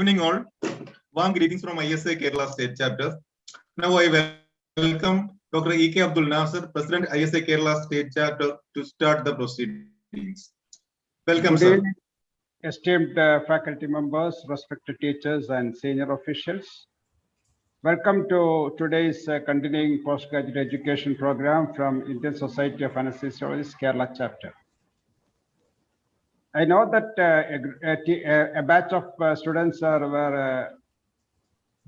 evening all. Warm greetings from ISA Kerala State Chapter. Now I welcome Dr. E.K. Abdul Nasser, President ISA Kerala State Chapter, to start the proceedings. Welcome, Good sir. evening, esteemed faculty members, respected teachers and senior officials. Welcome to today's continuing postgraduate education program from Indian Society of Anesthesiologists Kerala Chapter. I know that a batch of students were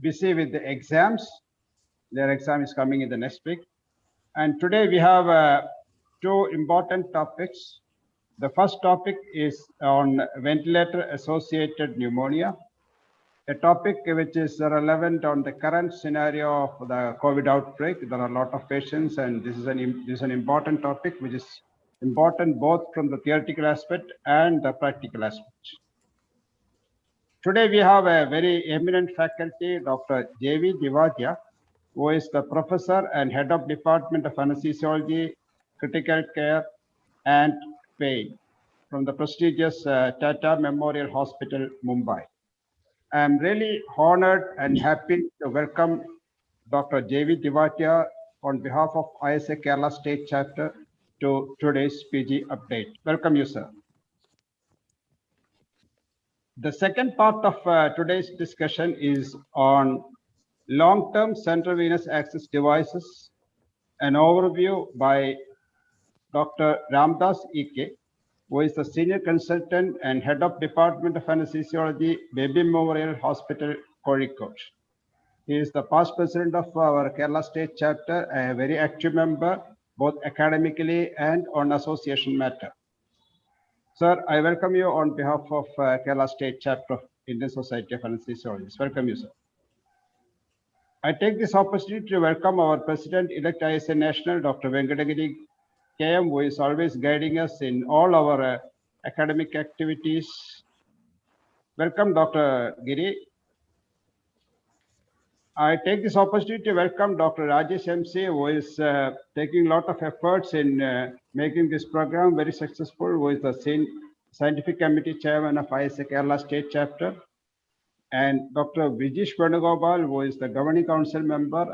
busy with the exams. Their exam is coming in the next week. And today we have two important topics. The first topic is on ventilator associated pneumonia, a topic which is relevant on the current scenario of the COVID outbreak. There are a lot of patients, and this is an important topic which is important both from the theoretical aspect and the practical aspect. Today we have a very eminent faculty, Dr. J.V. Divadia, who is the professor and head of Department of Anesthesiology, Critical Care and Pain from the prestigious Tata Memorial Hospital, Mumbai. I am really honored and happy to welcome Dr. J.V. Divadia on behalf of ISA Kerala State Chapter to today's PG update. Welcome you, sir. The second part of today's discussion is on long-term central venous access devices, an overview by Dr. Ramdas E.K., who is the senior consultant and head of Department of Anesthesiology, Baby Memorial Hospital, Kozhikode. He is the past president of our Kerala State Chapter, a very active member, both academically and on association matter. Sir, I welcome you on behalf of Kerala State Chapter of Indian Society of Anesthesiologists. Welcome you, sir. I take this opportunity to welcome our President-elect ISA National, Dr. Venkatagiri KM, who is always guiding us in all our academic activities. Welcome, Dr. Giri. I take this opportunity to welcome Dr. Rajesh MC, who is taking a lot of efforts in making this program very successful, who is the Scientific Committee Chairman of ISA Kerala State Chapter, and Dr. Vijish Venugopal, who is the Governing Council member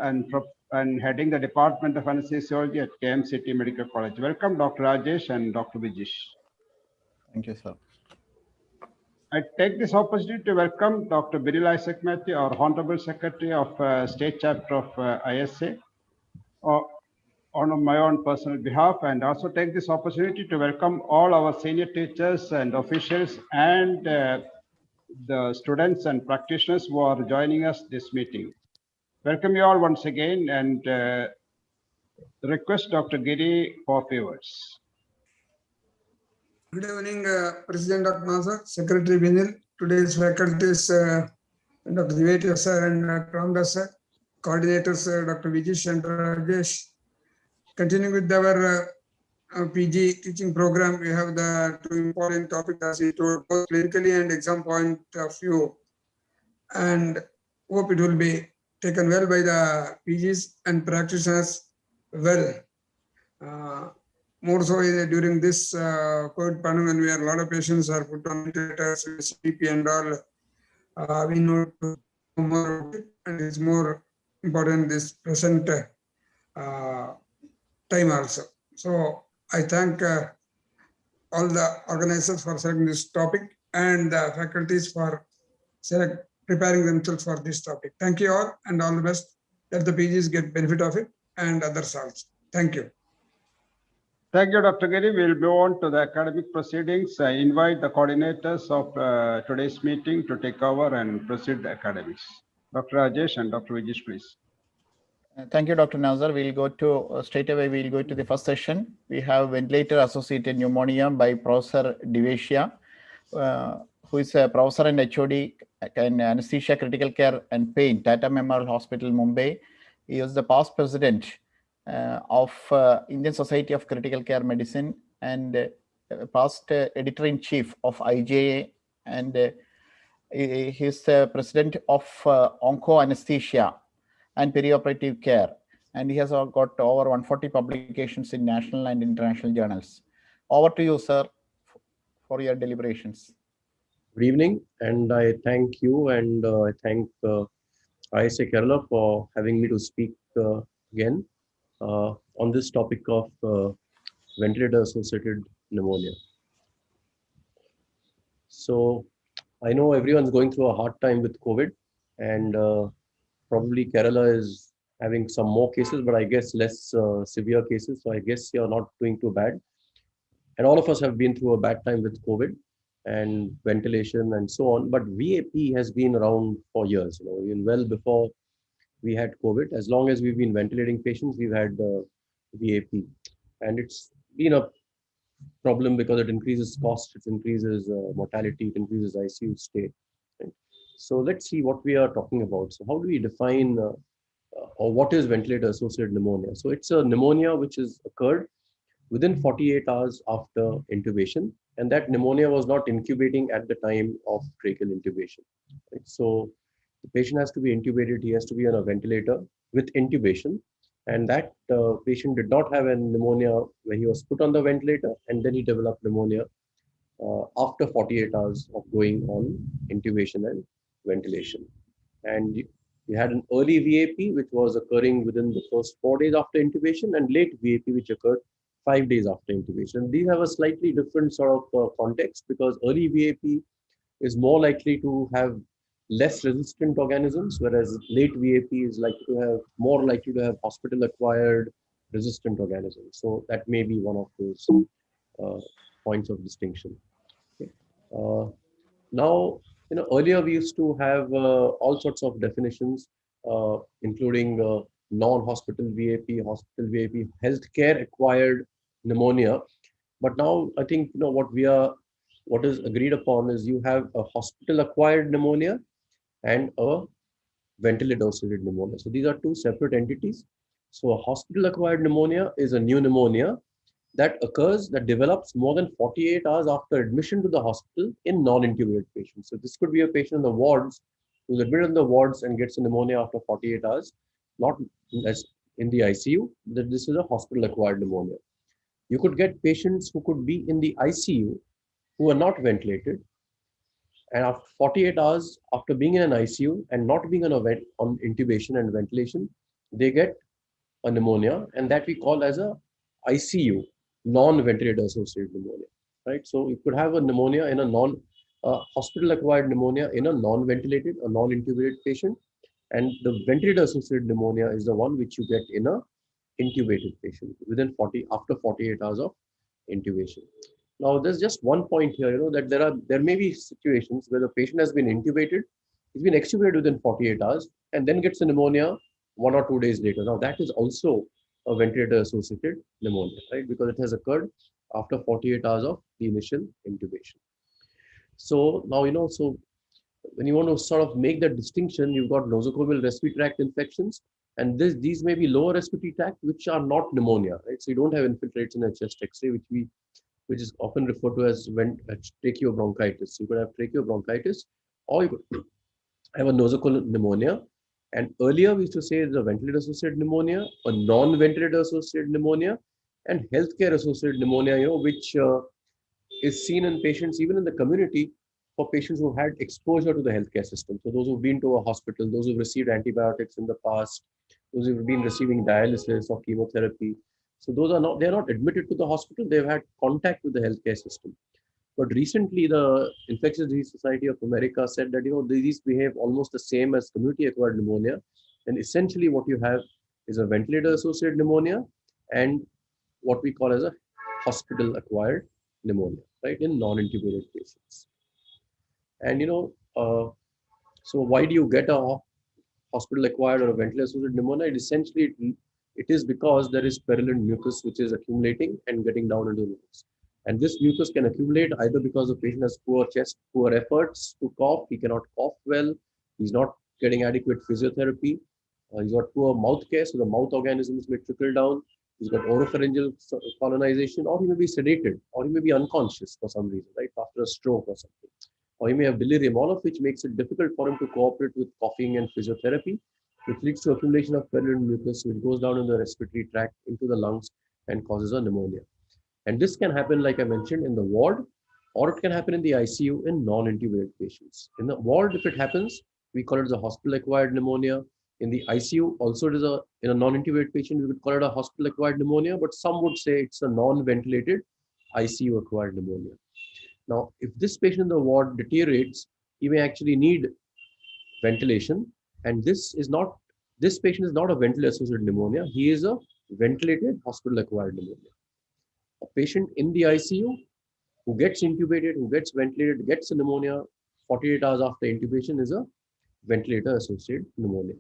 and heading the Department of Anesthesiology at KMCT Medical College. Welcome, Dr. Rajesh and Dr. Vijish. Thank you, sir. I take this opportunity to welcome Dr. Biril Isaac Matthew, our Honorable Secretary of State Chapter of ISA, on my own personal behalf, and also take this opportunity to welcome all our senior teachers and officials and the students and practitioners who are joining us this meeting. Welcome you all once again, and request Dr. Giri for a few words. Good evening, President Dr. Nasser, Secretary Vinil, today's faculties, Dr. Divadia sir and Dr. Ramdas sir, coordinators, Dr. Vijish and Rajesh. Continuing with our PG teaching program, we have the two important topics as we told, both clinically and exam point of view, and hope it will be taken well by the PGs and practitioners well. More so during this COVID pandemic, when we are a lot of patients are put on ventilators, CP and all, we know more about it, and it's more important this present time also. So I thank all the organizers for selecting this topic and the faculties for preparing themselves for this topic. Thank you all and all the best. Let the PGs get benefit of it and others also. Thank you. Thank you, Dr. Giri. We'll move on to the academic proceedings. I invite the coordinators of today's meeting to take over and proceed the academics. Dr. Rajesh and Dr. Vijish, please. Thank you, Dr. Nazar. We'll go to straight away. We'll go to the first session. We have ventilator associated pneumonia by Professor Divadia, who is a professor and HOD in anesthesia, critical care and pain, Tata Memorial Hospital, Mumbai. He is the past president of Indian Society of Critical Care Medicine and past editor-in-chief of IJA, and he is the president of Onco Anesthesia and Perioperative Care, and he has got over 140 publications in national and international journals. Over to you, sir, for your deliberations. Good evening, and I thank you and I thank ISA Kerala for having me to speak again on this topic of ventilator associated pneumonia. So I know everyone's going through a hard time with COVID, and probably Kerala is having some more cases, but I guess less severe cases. So I guess you're not doing too bad. And all of us have been through a bad time with COVID and ventilation and so on. But VAP has been around for years, even well before we had COVID. As long as we've been ventilating patients, we've had VAP. And it's been a problem because it increases cost, it increases mortality, it increases ICU stay. Right? So let's see what we are talking about. So how do we define or what is ventilator associated pneumonia? So it's a pneumonia which has occurred within 48 hours after intubation, and that pneumonia was not incubating at the time of tracheal intubation. Right? So the patient has to be intubated, he has to be on a ventilator with intubation, and that patient did not have a pneumonia when he was put on the ventilator, and then he developed pneumonia after 48 hours of going on intubation and ventilation. And you had an early VAP, which was occurring within the first 4 days after intubation, and late VAP, which occurred 5 days after intubation. These have a slightly different sort of context because early VAP is more likely to have less resistant organisms, whereas late VAP is more likely to have hospital-acquired resistant organisms. So that may be one of those points of distinction. Okay. Now, earlier we used to have all sorts of definitions, including non-hospital VAP, hospital VAP, healthcare acquired pneumonia. But now I think what is agreed upon is you have a hospital acquired pneumonia and a ventilator associated pneumonia. So these are two separate entities. So a hospital acquired pneumonia is a new pneumonia that develops more than 48 hours after admission to the hospital in non-intubated patients. So this could be a patient in the wards who's admitted in the wards and gets a pneumonia after 48 hours, not as in the ICU, that this is a hospital-acquired pneumonia. You could get patients who could be in the ICU who are not ventilated, and after 48 hours after being in an ICU and not being on intubation and ventilation, they get a pneumonia, and that we call as a ICU, non-ventilator associated pneumonia, right? So you could have a pneumonia in a hospital-acquired pneumonia in a non-ventilated or non-intubated patient, and the ventilator-associated pneumonia is the one which you get in a intubated patient after 48 hours of intubation. Now, there's just one point here, that there may be situations where the patient has been intubated, he's been extubated within 48 hours, and then gets a pneumonia 1 or 2 days later. Now, that is also a ventilator-associated pneumonia, right? Because it has occurred after 48 hours of the initial intubation. So now, so when you want to sort of make that distinction, you've got nosocomial respiratory tract infections, and these may be lower respiratory tract, which are not pneumonia, right? So you don't have infiltrates in a chest X-ray, which is often referred to as tracheobronchitis. You could have tracheobronchitis, or you could have a nosocomial pneumonia. And earlier we used to say the ventilator-associated pneumonia, a non-ventilator-associated pneumonia, and healthcare-associated pneumonia, which is seen in patients, even in the community, for patients who had exposure to the healthcare system. So those who've been to a hospital, those who've received antibiotics in the past, those who've been receiving dialysis or chemotherapy. So they're not admitted to the hospital, they've had contact with the healthcare system. But recently, the Infectious Disease Society of America said that, these behave almost the same as community-acquired pneumonia. And essentially what you have is a ventilator-associated pneumonia and what we call as a hospital-acquired pneumonia, right, in non-intubated patients. And, so why do you get a hospital-acquired or a ventilator-associated pneumonia? It is because there is purulent mucus which is accumulating and getting down into the lungs. And this mucus can accumulate either because the patient has poor chest, poor efforts to cough, he cannot cough well, he's not getting adequate physiotherapy, he's got poor mouth care, so the mouth organisms may trickle down, he's got oropharyngeal colonization, or he may be sedated, or he may be unconscious for some reason, right, after a stroke or something. Or he may have delirium, all of which makes it difficult for him to cooperate with coughing and physiotherapy, which leads to accumulation of purulent mucus, which goes down in the respiratory tract into the lungs and causes a pneumonia. And this can happen, like I mentioned, in the ward, or it can happen in the ICU in non-intubated patients. In the ward, if it happens, we call it as a hospital-acquired pneumonia. In the ICU, also it is in a non-intubated patient, we would call it a hospital-acquired pneumonia, but some would say it's a non-ventilated ICU-acquired pneumonia. Now, if this patient in the ward deteriorates, he may actually need ventilation, and this patient is not a ventilator-associated pneumonia. He is a ventilated hospital-acquired pneumonia. A patient in the ICU who gets intubated, who gets ventilated, gets a pneumonia 48 hours after intubation is a ventilator-associated pneumonia.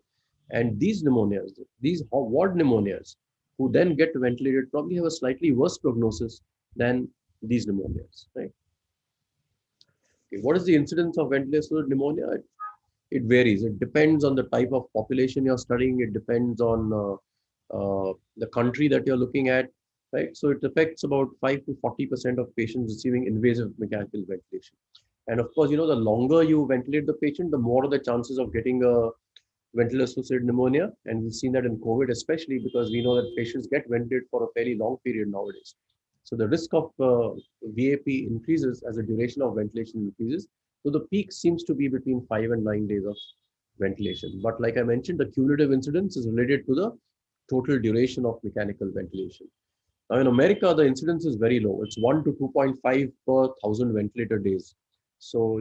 And these pneumonias, these ward pneumonias, who then get ventilated probably have a slightly worse prognosis than these pneumonias, right? Okay, what is the incidence of ventilator-associated pneumonia? It varies. It depends on the type of population you're studying. It depends on the country that you're looking at, right? So it affects about 5 to 40% of patients receiving invasive mechanical ventilation. And of course, the longer you ventilate the patient, the more the chances of getting a ventilator-associated pneumonia. And we've seen that in COVID, especially because we know that patients get ventilated for a fairly long period nowadays. So the risk of VAP increases as the duration of ventilation increases. So the peak seems to be between 5 and 9 days of ventilation. But like I mentioned, the cumulative incidence is related to the total duration of mechanical ventilation. Now in America, the incidence is very low. It's 1 to 2.5 per 1,000 ventilator days. So,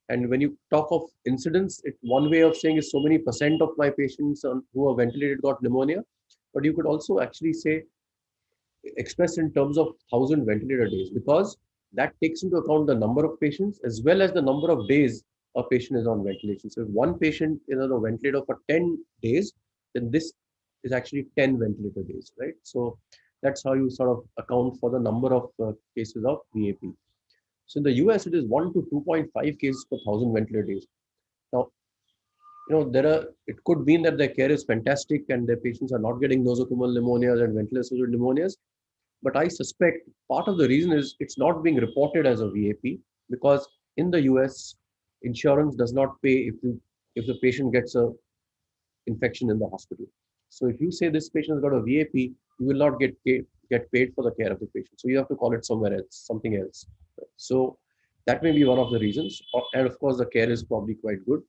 and when you talk of incidence, one way of saying is so many percent of my patients who are ventilated got pneumonia. But you could also actually say, expressed in terms of 1,000 ventilator days, because that takes into account the number of patients as well as the number of days a patient is on ventilation. So if one patient is on a ventilator for 10 days, then this is actually 10 ventilator days, right? So that's how you sort of account for the number of cases of VAP. So in the US, it is 1 to 2.5 cases per 1,000 ventilator days. Now, it could mean that their care is fantastic and their patients are not getting nosocomial pneumonias and ventilator-associated pneumonias. But I suspect part of the reason is it's not being reported as a VAP, because in the US, insurance does not pay if the patient gets a infection in the hospital. So if you say this patient has got a VAP, you will not get paid for the care of the patient. So you have to call it somewhere else, something else. So that may be one of the reasons. And of course, the care is probably quite good.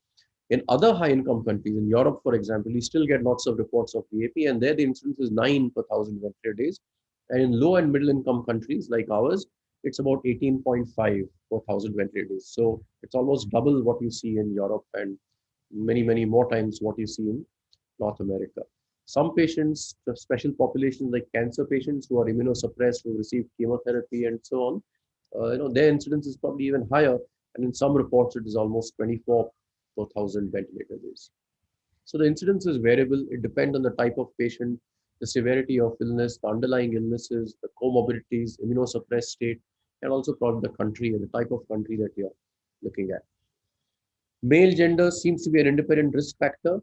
In other high-income countries, in Europe, for example, we still get lots of reports of VAP, and there the incidence is 9 per 1,000 ventilator days. And in low and middle-income countries like ours, it's about 18.5 per 1,000 ventilator days. So it's almost double what you see in Europe and many, many more times what you see in North America. Some patients, the special populations like cancer patients who are immunosuppressed, who receive chemotherapy and so on, their incidence is probably even higher. And in some reports, it is almost 24 per 1,000 ventilator days. So the incidence is variable. It depends on the type of patient, the severity of illness, the underlying illnesses, the comorbidities, immunosuppressed state, and also probably the country and the type of country that you're looking at. Male gender seems to be an independent risk factor.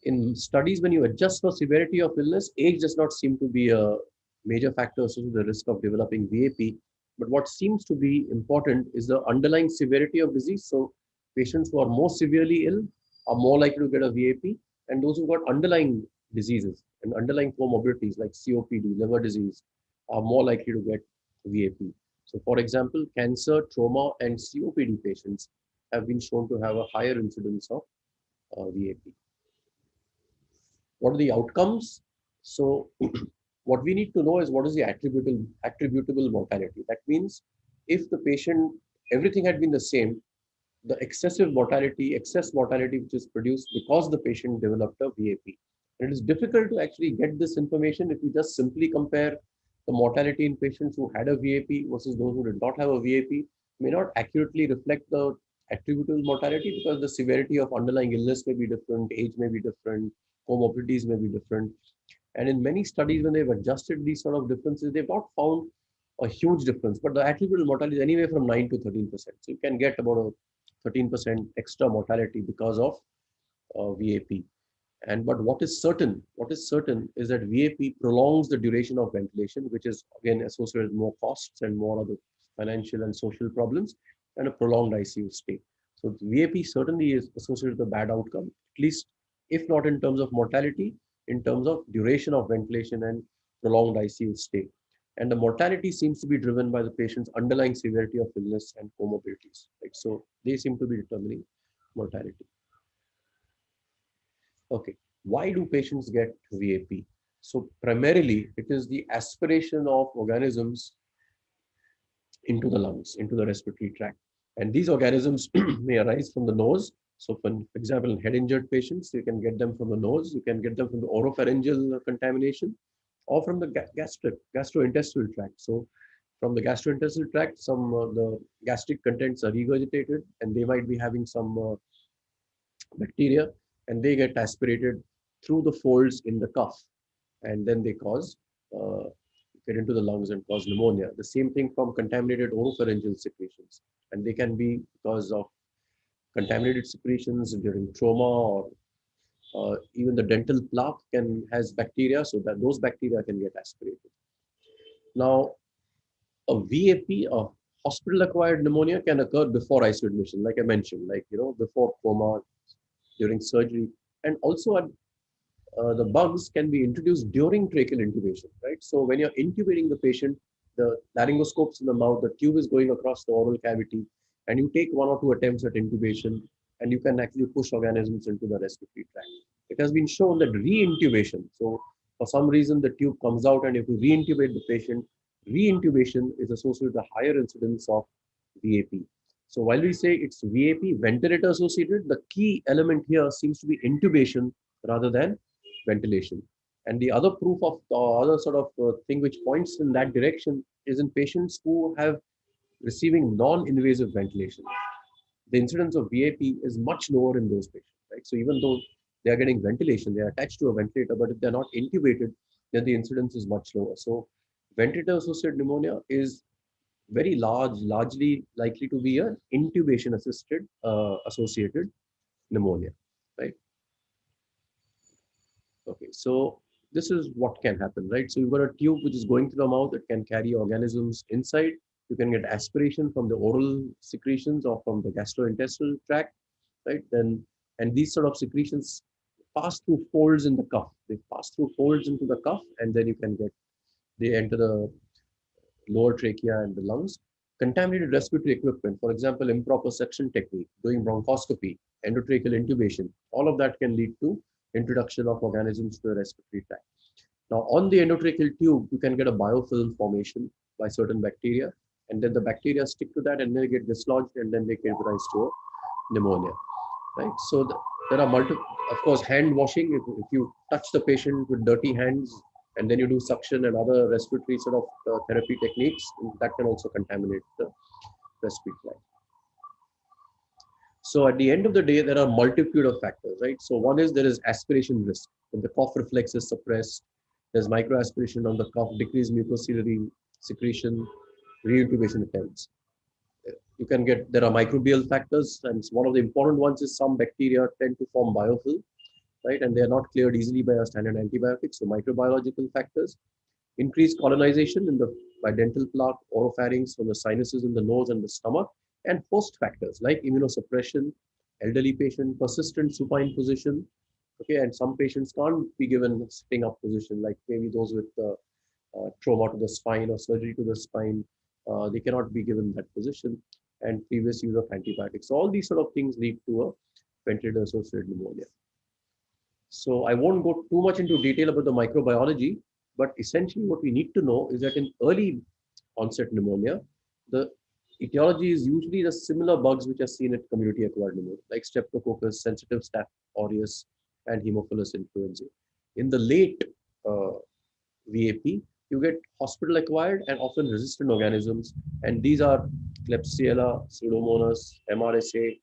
In studies, when you adjust for severity of illness, age does not seem to be a major factor associated with the risk of developing VAP. But what seems to be important is the underlying severity of disease. So patients who are more severely ill are more likely to get a VAP, and those who've got underlying diseases and underlying comorbidities like COPD, liver disease, are more likely to get VAP. So for example, cancer, trauma, and COPD patients have been shown to have a higher incidence of VAP. What are the outcomes? So what we need to know is what is the attributable mortality. That means if the patient, everything had been the same, the excess mortality which is produced because the patient developed a VAP. And it is difficult to actually get this information if you just simply compare the mortality in patients who had a VAP versus those who did not have a VAP. May not accurately reflect the attributable mortality because the severity of underlying illness may be different, age may be different, comorbidities may be different. And in many studies, when they've adjusted these sort of differences, they've not found a huge difference, but the attributable mortality is anywhere from 9 to 13%. So you can get about a 13% extra mortality because of VAP. But what is certain is that VAP prolongs the duration of ventilation, which is again associated with more costs and more other financial and social problems and a prolonged ICU stay. So VAP certainly is associated with a bad outcome, at least if not in terms of mortality, in terms of duration of ventilation and prolonged ICU stay. And the mortality seems to be driven by the patient's underlying severity of illness and comorbidities, right? So they seem to be determining mortality. Okay, why do patients get VAP? So primarily it is the aspiration of organisms into the lungs, into the respiratory tract. And these organisms may arise from the nose. So for example, in head injured patients, you can get them from the nose, you can get them from the oropharyngeal contamination, or from the gastrointestinal tract. So from the gastrointestinal tract, some the gastric contents are regurgitated and they might be having some bacteria, and they get aspirated through the folds in the cuff, and then they cause get into the lungs and cause pneumonia. The same thing from contaminated oropharyngeal secretions, and they can be because of contaminated secretions during trauma, or even the dental plaque has bacteria, so that those bacteria can get aspirated. Now, a VAP, a hospital-acquired pneumonia, can occur before ICU admission, like I mentioned, like before coma, during surgery, and also the bugs can be introduced during tracheal intubation, right? So when you're intubating the patient, the laryngoscope's in the mouth, the tube is going across the oral cavity, and you take 1 or 2 attempts at intubation, and you can actually push organisms into the respiratory tract. It has been shown that re-intubation, so for some reason the tube comes out and if you re-intubate the patient, re-intubation is associated with a higher incidence of VAP. So while we say it's VAP, ventilator associated, the key element here seems to be intubation rather than ventilation. And the other proof of the other sort of thing which points in that direction is in patients who have receiving non-invasive ventilation. The incidence of VAP is much lower in those patients, right? So even though they are getting ventilation, they are attached to a ventilator, but if they're not intubated, then the incidence is much lower. So ventilator-associated pneumonia is very largely likely to be an intubation associated pneumonia, right? Okay, so this is what can happen, right? So you've got a tube which is going through the mouth, it can carry organisms inside. You can get aspiration from the oral secretions or from the gastrointestinal tract, right? And these sort of secretions pass through folds in the cuff. They pass through folds into the cuff, and then they enter the lower trachea and the lungs. Contaminated respiratory equipment, for example, improper suction technique, doing bronchoscopy, endotracheal intubation, all of that can lead to introduction of organisms to the respiratory tract. Now, on the endotracheal tube, you can get a biofilm formation by certain bacteria, and then the bacteria stick to that and they get dislodged, and then they give rise to a pneumonia, right? So there are multiple, of course, hand washing. If you touch the patient with dirty hands, and then you do suction and other respiratory sort of therapy techniques, that can also contaminate the respiratory tract. So at the end of the day, there are multitude of factors, right? So one is there is aspiration risk. When the cough reflex is suppressed, there's microaspiration on the cough, decreased mucociliary secretion, re-intubation attempts. You can get, there are microbial factors, and one of the important ones is some bacteria tend to form biofilm, right? And they are not cleared easily by a standard antibiotic. So microbiological factors, increased colonization by dental plaque, oropharynx from the sinuses in the nose and the stomach, and host factors like immunosuppression, elderly patient, persistent supine position. Okay, and some patients can't be given a sitting up position, like maybe those with trauma to the spine or surgery to the spine. They cannot be given that position, and previous use of antibiotics. So all these sort of things lead to a ventilator-associated pneumonia. So I won't go too much into detail about the microbiology, but essentially what we need to know is that in early onset pneumonia, the etiology is usually the similar bugs which are seen at community-acquired pneumonia, like Streptococcus, sensitive Staph aureus, and Haemophilus influenzae. In the late VAP, you get hospital-acquired and often resistant organisms, and these are Klebsiella, Pseudomonas, MRSA,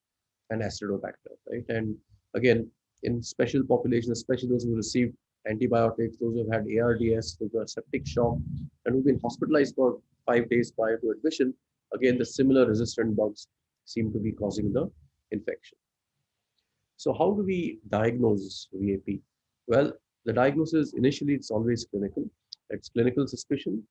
and Acidobacter, right? And again, in special populations, especially those who received antibiotics, those who have had ARDS, those who are septic shock, and who've been hospitalized for 5 days prior to admission, again, the similar resistant bugs seem to be causing the infection. So how do we diagnose VAP? Well, the diagnosis initially, it's always clinical. It's clinical suspicion,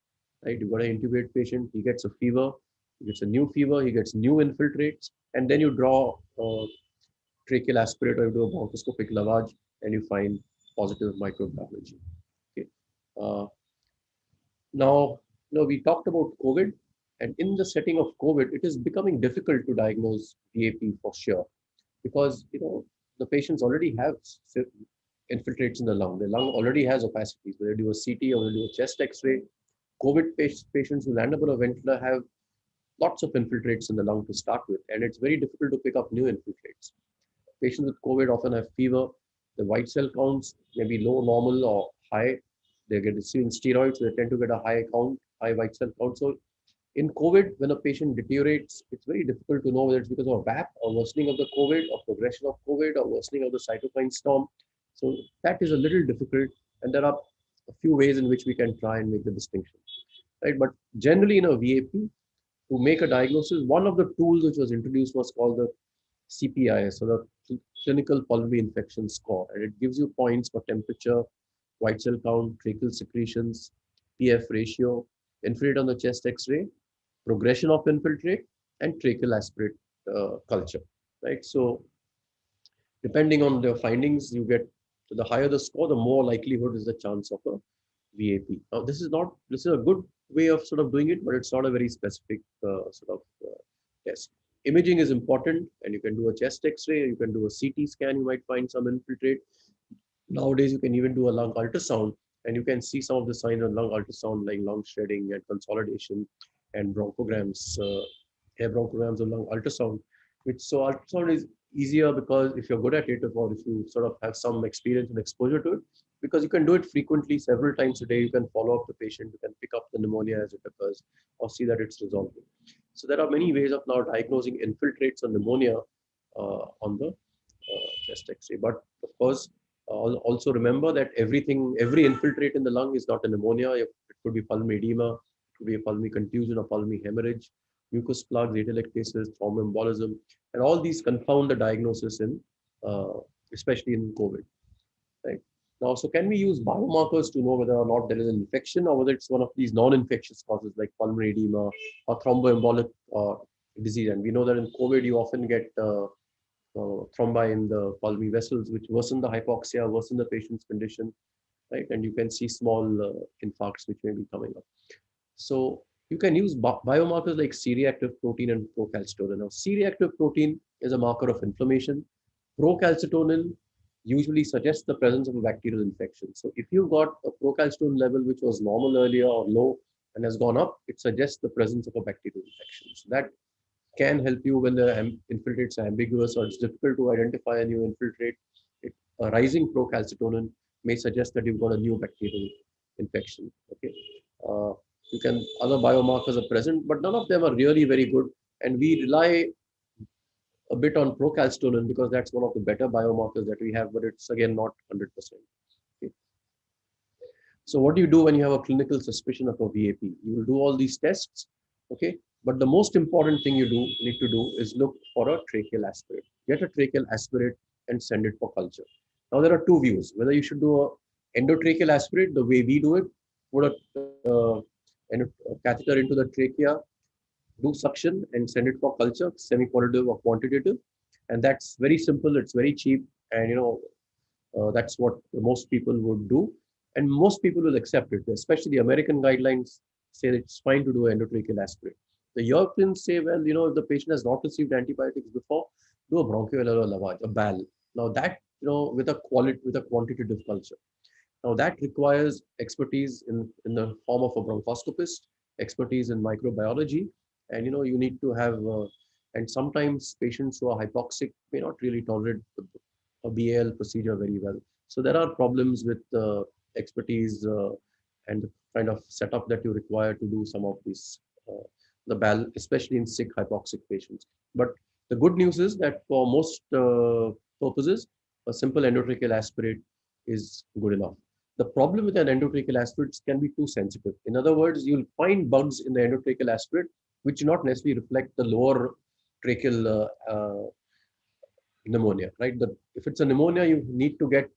right? You've got an intubate patient, he gets a fever, he gets a new fever, he gets new infiltrates, and then you draw tracheal aspirate or you do a bronchoscopic lavage and you find positive microbiology. Okay. Now, we talked about COVID, and in the setting of COVID, it is becoming difficult to diagnose VAP for sure, because the patients already have infiltrates in the lung. The lung already has opacities. Whether you do a CT or whether you do a chest X-ray, COVID patients who land up on a ventilator have lots of infiltrates in the lung to start with, and it's very difficult to pick up new infiltrates. Patients with COVID often have fever. The white cell counts may be low, normal, or high. They get receiving steroids, so they tend to get a high white cell count. So in COVID, when a patient deteriorates, it's very difficult to know whether it's because of VAP or worsening of the COVID or progression of COVID or worsening of the cytokine storm. So that is a little difficult, and there are a few ways in which we can try and make the distinction, right? But generally in a VAP, to make a diagnosis, one of the tools which was introduced was called the CPIS, so the Clinical Pulmonary Infection Score, and it gives you points for temperature, white cell count, tracheal secretions, PF ratio, infiltrate on the chest X-ray, progression of infiltrate, and tracheal aspirate culture, right? So depending on the findings, you get, the higher the score, the more likelihood is the chance of a VAP. Now, this is a good way of sort of doing it, but it's not a very specific test. Imaging is important, and you can do a chest X-ray, you can do a CT scan, you might find some infiltrate. Nowadays, you can even do a lung ultrasound, and you can see some of the signs on lung ultrasound, like lung shredding and consolidation and bronchograms, air bronchograms of lung ultrasound. So ultrasound is easier because if you're good at it, or if you sort of have some experience and exposure to it, because you can do it frequently, several times a day, you can follow up the patient, you can pick up the pneumonia as it occurs, or see that it's resolving. So there are many ways of now diagnosing infiltrates of pneumonia on the chest X-ray. But of course, also remember that every infiltrate in the lung is not a pneumonia. It could be pulmonary edema, it could be a pulmonary contusion or pulmonary hemorrhage, mucus plugs, atelectasis, thromboembolism, and all these confound the diagnosis in, especially in COVID. Right. Now, so can we use biomarkers to know whether or not there is an infection, or whether it's one of these non-infectious causes like pulmonary edema or thromboembolic disease? And we know that in COVID, you often get thrombi in the pulmonary vessels, which worsen the hypoxia, worsen the patient's condition, right? And you can see small infarcts which may be coming up. So you can use biomarkers like C-reactive protein and procalcitonin. Now, C-reactive protein is a marker of inflammation. Procalcitonin usually suggests the presence of a bacterial infection. So if you've got a procalcitonin level which was normal earlier or low and has gone up, it suggests the presence of a bacterial infection. So that can help you when the infiltrates are ambiguous or it's difficult to identify a new infiltrate. A rising procalcitonin may suggest that you've got a new bacterial infection. Okay, other biomarkers are present, but none of them are really very good, and we rely a bit on procalcitonin because that's one of the better biomarkers that we have, but it's again not 100%. Okay. So what do you do when you have a clinical suspicion of a VAP? You will do all these tests, okay? But the most important thing you need to do is look for a tracheal aspirate. Get a tracheal aspirate and send it for culture. Now there are two views, whether you should do an endotracheal aspirate, the way we do it, put a catheter into the trachea, do suction and send it for culture, semi-qualitative or quantitative. And that's very simple, it's very cheap, and that's what most people would do. And most people will accept it, especially the American guidelines say that it's fine to do an endotracheal aspirate. The Europeans say, well, if the patient has not received antibiotics before, do a bronchoalveolar lavage, a BAL. Now that, with a quantitative culture. Now that requires expertise in the form of a bronchoscopist, expertise in microbiology, and you need to have, and sometimes patients who are hypoxic may not really tolerate a BAL procedure very well. So there are problems with expertise and the kind of setup that you require to do some of these, the BAL, especially in sick hypoxic patients. But the good news is that for most purposes, a simple endotracheal aspirate is good enough. The problem with an endotracheal aspirate can be too sensitive. In other words, you'll find bugs in the endotracheal aspirate which do not necessarily reflect the lower tracheal pneumonia, right? If it's a pneumonia, you need to get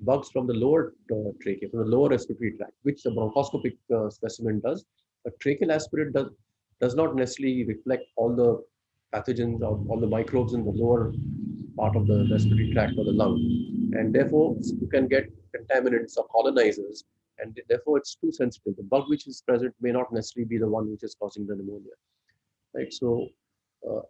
bugs from the lower trachea, from the lower respiratory tract, which the bronchoscopic specimen does. A tracheal aspirate does not necessarily reflect all the pathogens or all the microbes in the lower part of the respiratory tract or the lung. And therefore, you can get contaminants or colonizers and therefore it's too sensitive. The bug which is present may not necessarily be the one which is causing the pneumonia, right? So,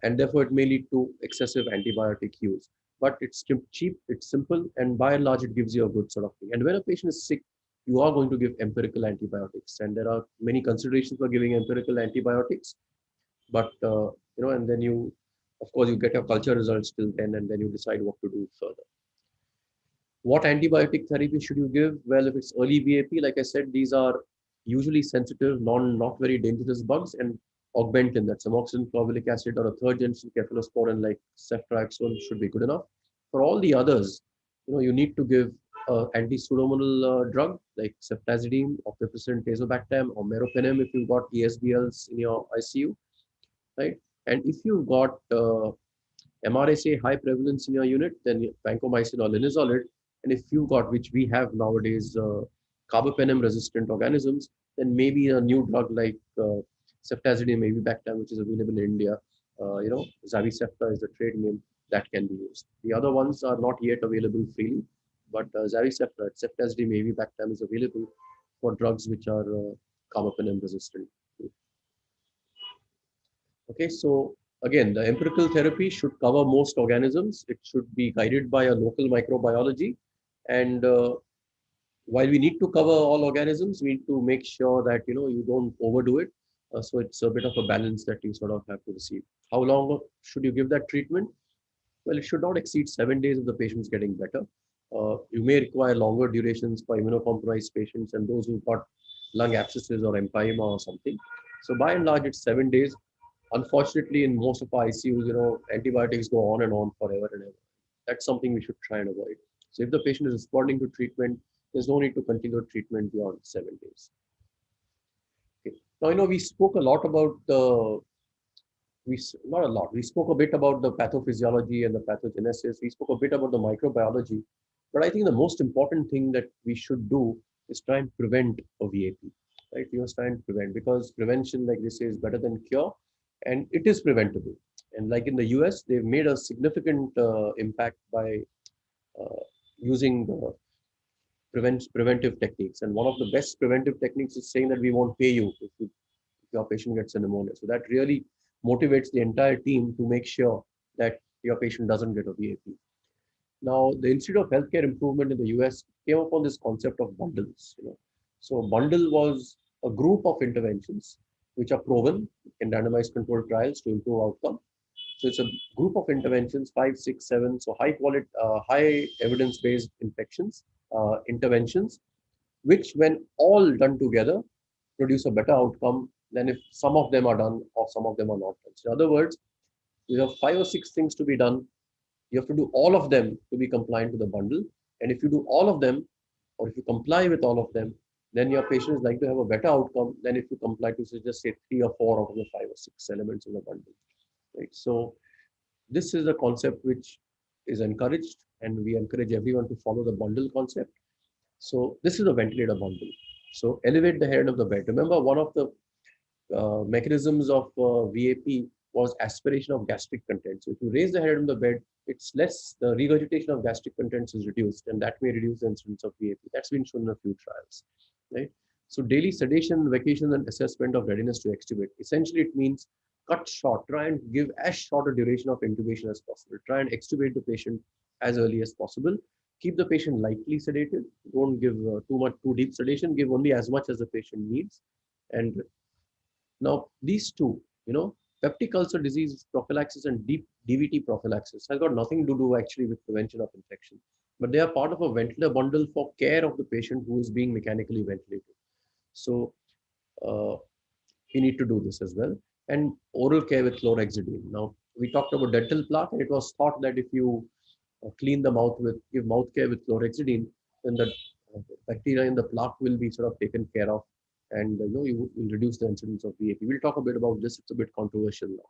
and therefore it may lead to excessive antibiotic use. But it's cheap, it's simple, and by and large it gives you a good sort of thing. And when a patient is sick, you are going to give empirical antibiotics, and there are many considerations for giving empirical antibiotics. But and then you, of course, you get your culture results till then, and then you decide what to do further. What antibiotic therapy should you give? Well, if it's early VAP, like I said, these are usually sensitive, not very dangerous bugs, and augmentin, that's amoxicillin, clavulanic acid, or a third generation cephalosporin like ceftriaxone should be good enough. For all the others, you need to give anti-pseudomonal drug like ceftazidime or piperacillin tazobactam or meropenem if you've got ESBLs in your ICU, right? And if you've got MRSA high prevalence in your unit, then vancomycin or linezolid. And if you've got, which we have nowadays, carbapenem resistant organisms, then maybe a new drug like ceftazidime, avibactam, which is available in India, Zavicefta is the trade name, that can be used. The other ones are not yet available freely, but Zavicefta, ceftazidime, avibactam is available for drugs which are carbapenem resistant. Okay, so again, the empirical therapy should cover most organisms. It should be guided by a local microbiology. And while we need to cover all organisms, we need to make sure that, you don't overdo it. So it's a bit of a balance that you sort of have to receive. How long should you give that treatment? Well, it should not exceed 7 days if the patient's getting better. You may require longer durations for immunocompromised patients and those who've got lung abscesses or empyema or something. So by and large, it's 7 days. Unfortunately, in most of our ICUs, antibiotics go on and on forever and ever. That's something we should try and avoid. So if the patient is responding to treatment, there's no need to continue treatment beyond 7 days. Okay. Now, we spoke a lot about we spoke a bit about the pathophysiology and the pathogenesis. We spoke a bit about the microbiology. But I think the most important thing that we should do is try and prevent a VAP. Right? We must try and prevent, because prevention, like they say, is better than cure, and it is preventable. And like in the US, they've made a significant impact by using preventive techniques. And one of the best preventive techniques is saying that we won't pay you if your patient gets a pneumonia. So that really motivates the entire team to make sure that your patient doesn't get a VAP. Now, the Institute of Healthcare Improvement in the US came up on this concept of bundles. So bundle was a group of interventions which are proven in randomized controlled trials to improve outcome. So it's a group of interventions, 5, 6, 7. So high quality, high evidence-based interventions, which when all done together, produce a better outcome than if some of them are done or some of them are not done. So in other words, you have 5 or 6 things to be done. You have to do all of them to be compliant with the bundle. And if you do all of them, or if you comply with all of them, then your patient is likely to have a better outcome than if you comply to, just say 3 or 4 out of the 5 or 6 elements of the bundle. Right? So this is a concept which is encouraged, and we encourage everyone to follow the bundle concept. So this is a ventilator bundle. So elevate the head of the bed. Remember, one of the mechanisms of VAP was aspiration of gastric contents. So if you raise the head of the bed, it's less, the regurgitation of gastric contents is reduced, and that may reduce the incidence of VAP. That's been shown in a few trials, right? So daily sedation, vacation, and assessment of readiness to extubate. Essentially, it means cut short, try and give as short a duration of intubation as possible. Try and extubate the patient as early as possible. Keep the patient lightly sedated. Don't give too deep sedation. Give only as much as the patient needs. And now these two, peptic ulcer disease prophylaxis and deep DVT prophylaxis has got nothing to do actually with prevention of infection, but they are part of a ventilator bundle for care of the patient who is being mechanically ventilated. So we need to do this as well. And oral care with chlorhexidine. Now, we talked about dental plaque, and it was thought that if you clean the mouth give mouth care with chlorhexidine, then the bacteria in the plaque will be sort of taken care of, and you will reduce the incidence of VAP. We'll talk a bit about this. It's a bit controversial now.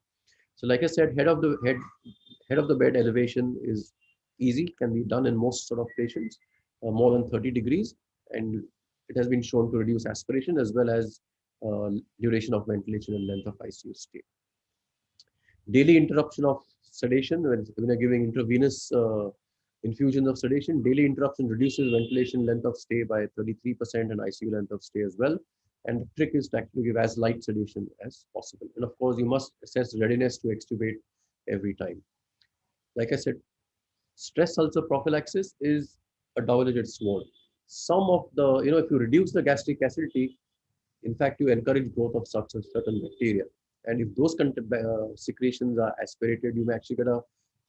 So like I said, head of the bed elevation is easy, can be done in most sort of patients, more than 30 degrees, and it has been shown to reduce aspiration as well as duration of ventilation and length of ICU stay. Daily interruption of sedation when you're giving intravenous infusions of sedation. Daily interruption reduces ventilation length of stay by 33% and ICU length of stay as well. And the trick is to actually give as light sedation as possible. And of course, you must assess readiness to extubate every time. Like I said, stress ulcer prophylaxis is a double-edged sword. Some of the, if you reduce the gastric acidity, in fact, you encourage growth of such a certain bacteria. And if those secretions are aspirated, you may actually get a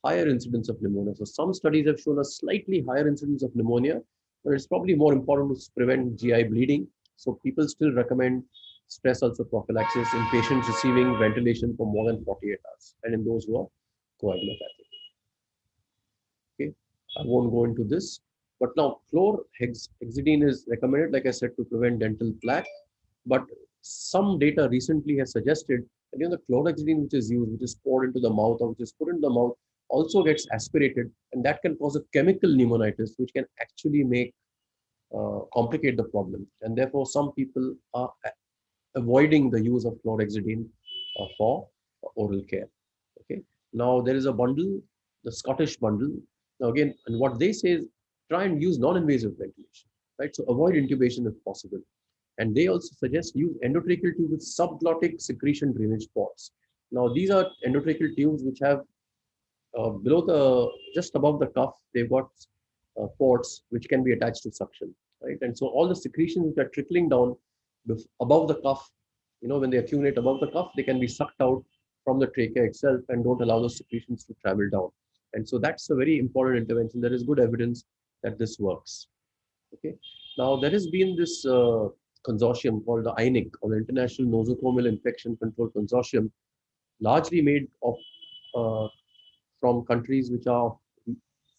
higher incidence of pneumonia. So some studies have shown a slightly higher incidence of pneumonia, but it's probably more important to prevent GI bleeding. So people still recommend stress ulcer prophylaxis in patients receiving ventilation for more than 48 hours and in those who are coagulopathic. Okay, I won't go into this, but now chlorhexidine is recommended, like I said, to prevent dental plaque. But some data recently has suggested that the chlorhexidine which is used, which is poured into the mouth or which is put into the mouth, also gets aspirated, and that can cause a chemical pneumonitis, which can actually complicate the problem. And therefore, some people are avoiding the use of chlorhexidine for oral care. Okay. Now there is a bundle, the Scottish bundle. Now again, and what they say is try and use non-invasive ventilation, right? So avoid intubation if possible. And they also suggest use endotracheal tube with subglottic secretion drainage ports. Now these are endotracheal tubes which have just above the cuff, they've got ports which can be attached to suction, right? And so all the secretions that are trickling down above the cuff, when they accumulate above the cuff, they can be sucked out from the trachea itself and don't allow those secretions to travel down. And so that's a very important intervention. There is good evidence that this works. Okay. Now there has been this consortium called the ionic, or the International Nosocomial Infection Control Consortium, largely made of from countries which are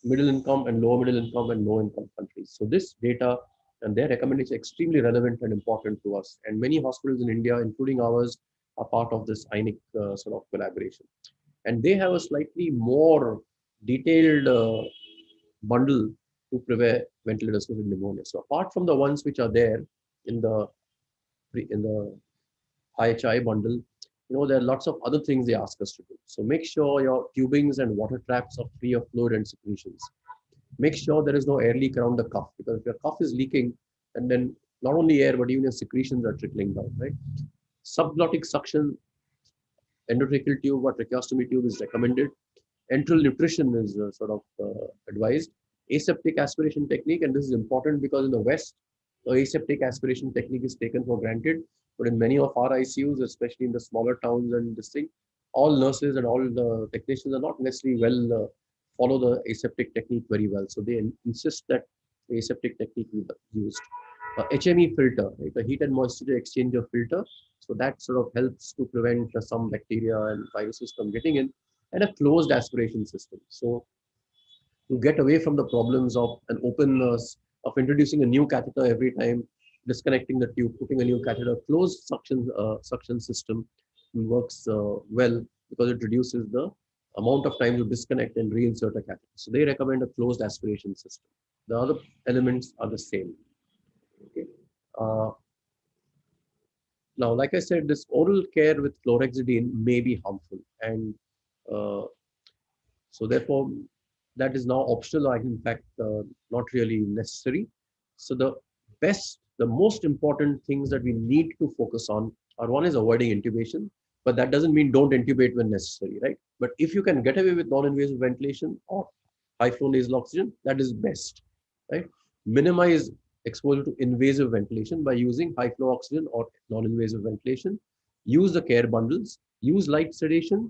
middle income and lower middle income and low income countries. So this data and their recommendation is extremely relevant and important to us. And many hospitals in India, including ours, are part of this ionic sort of collaboration. And they have a slightly more detailed bundle to prevent ventilator associated pneumonia. So apart from the ones which are there in the IHI bundle, there are lots of other things they ask us to do. So make sure your tubings and water traps are free of fluid and secretions. Make sure there is no air leak around the cuff, because if your cuff is leaking, and then not only air, but even your secretions are trickling down, right? Subglottic suction, endotracheal tube or tracheostomy tube is recommended. Enteral nutrition is advised. Aseptic aspiration technique, and this is important because in the West, the aseptic aspiration technique is taken for granted. But in many of our ICUs, especially in the smaller towns and this thing, all nurses and all the technicians are not necessarily follow the aseptic technique very well. So they insist that the aseptic technique be used. HME filter, right? A heat and moisture exchanger filter. So that sort of helps to prevent some bacteria and viruses from getting in, and a closed aspiration system. So to get away from the problems of an openness, of introducing a new catheter every time, disconnecting the tube, putting a new catheter, closed suction system works well because it reduces the amount of time to disconnect and reinsert a catheter. So they recommend a closed aspiration system. The other elements are the same. Okay. Now, like I said, this oral care with chlorhexidine may be harmful, and so therefore that is now optional, or in fact not really necessary. So the most important things that we need to focus on are, one is avoiding intubation, but that doesn't mean don't intubate when necessary, right? But if you can get away with non-invasive ventilation or high flow nasal oxygen, that is best, right? Minimize exposure to invasive ventilation by using high flow oxygen or non-invasive ventilation. Use the care bundles, use light sedation,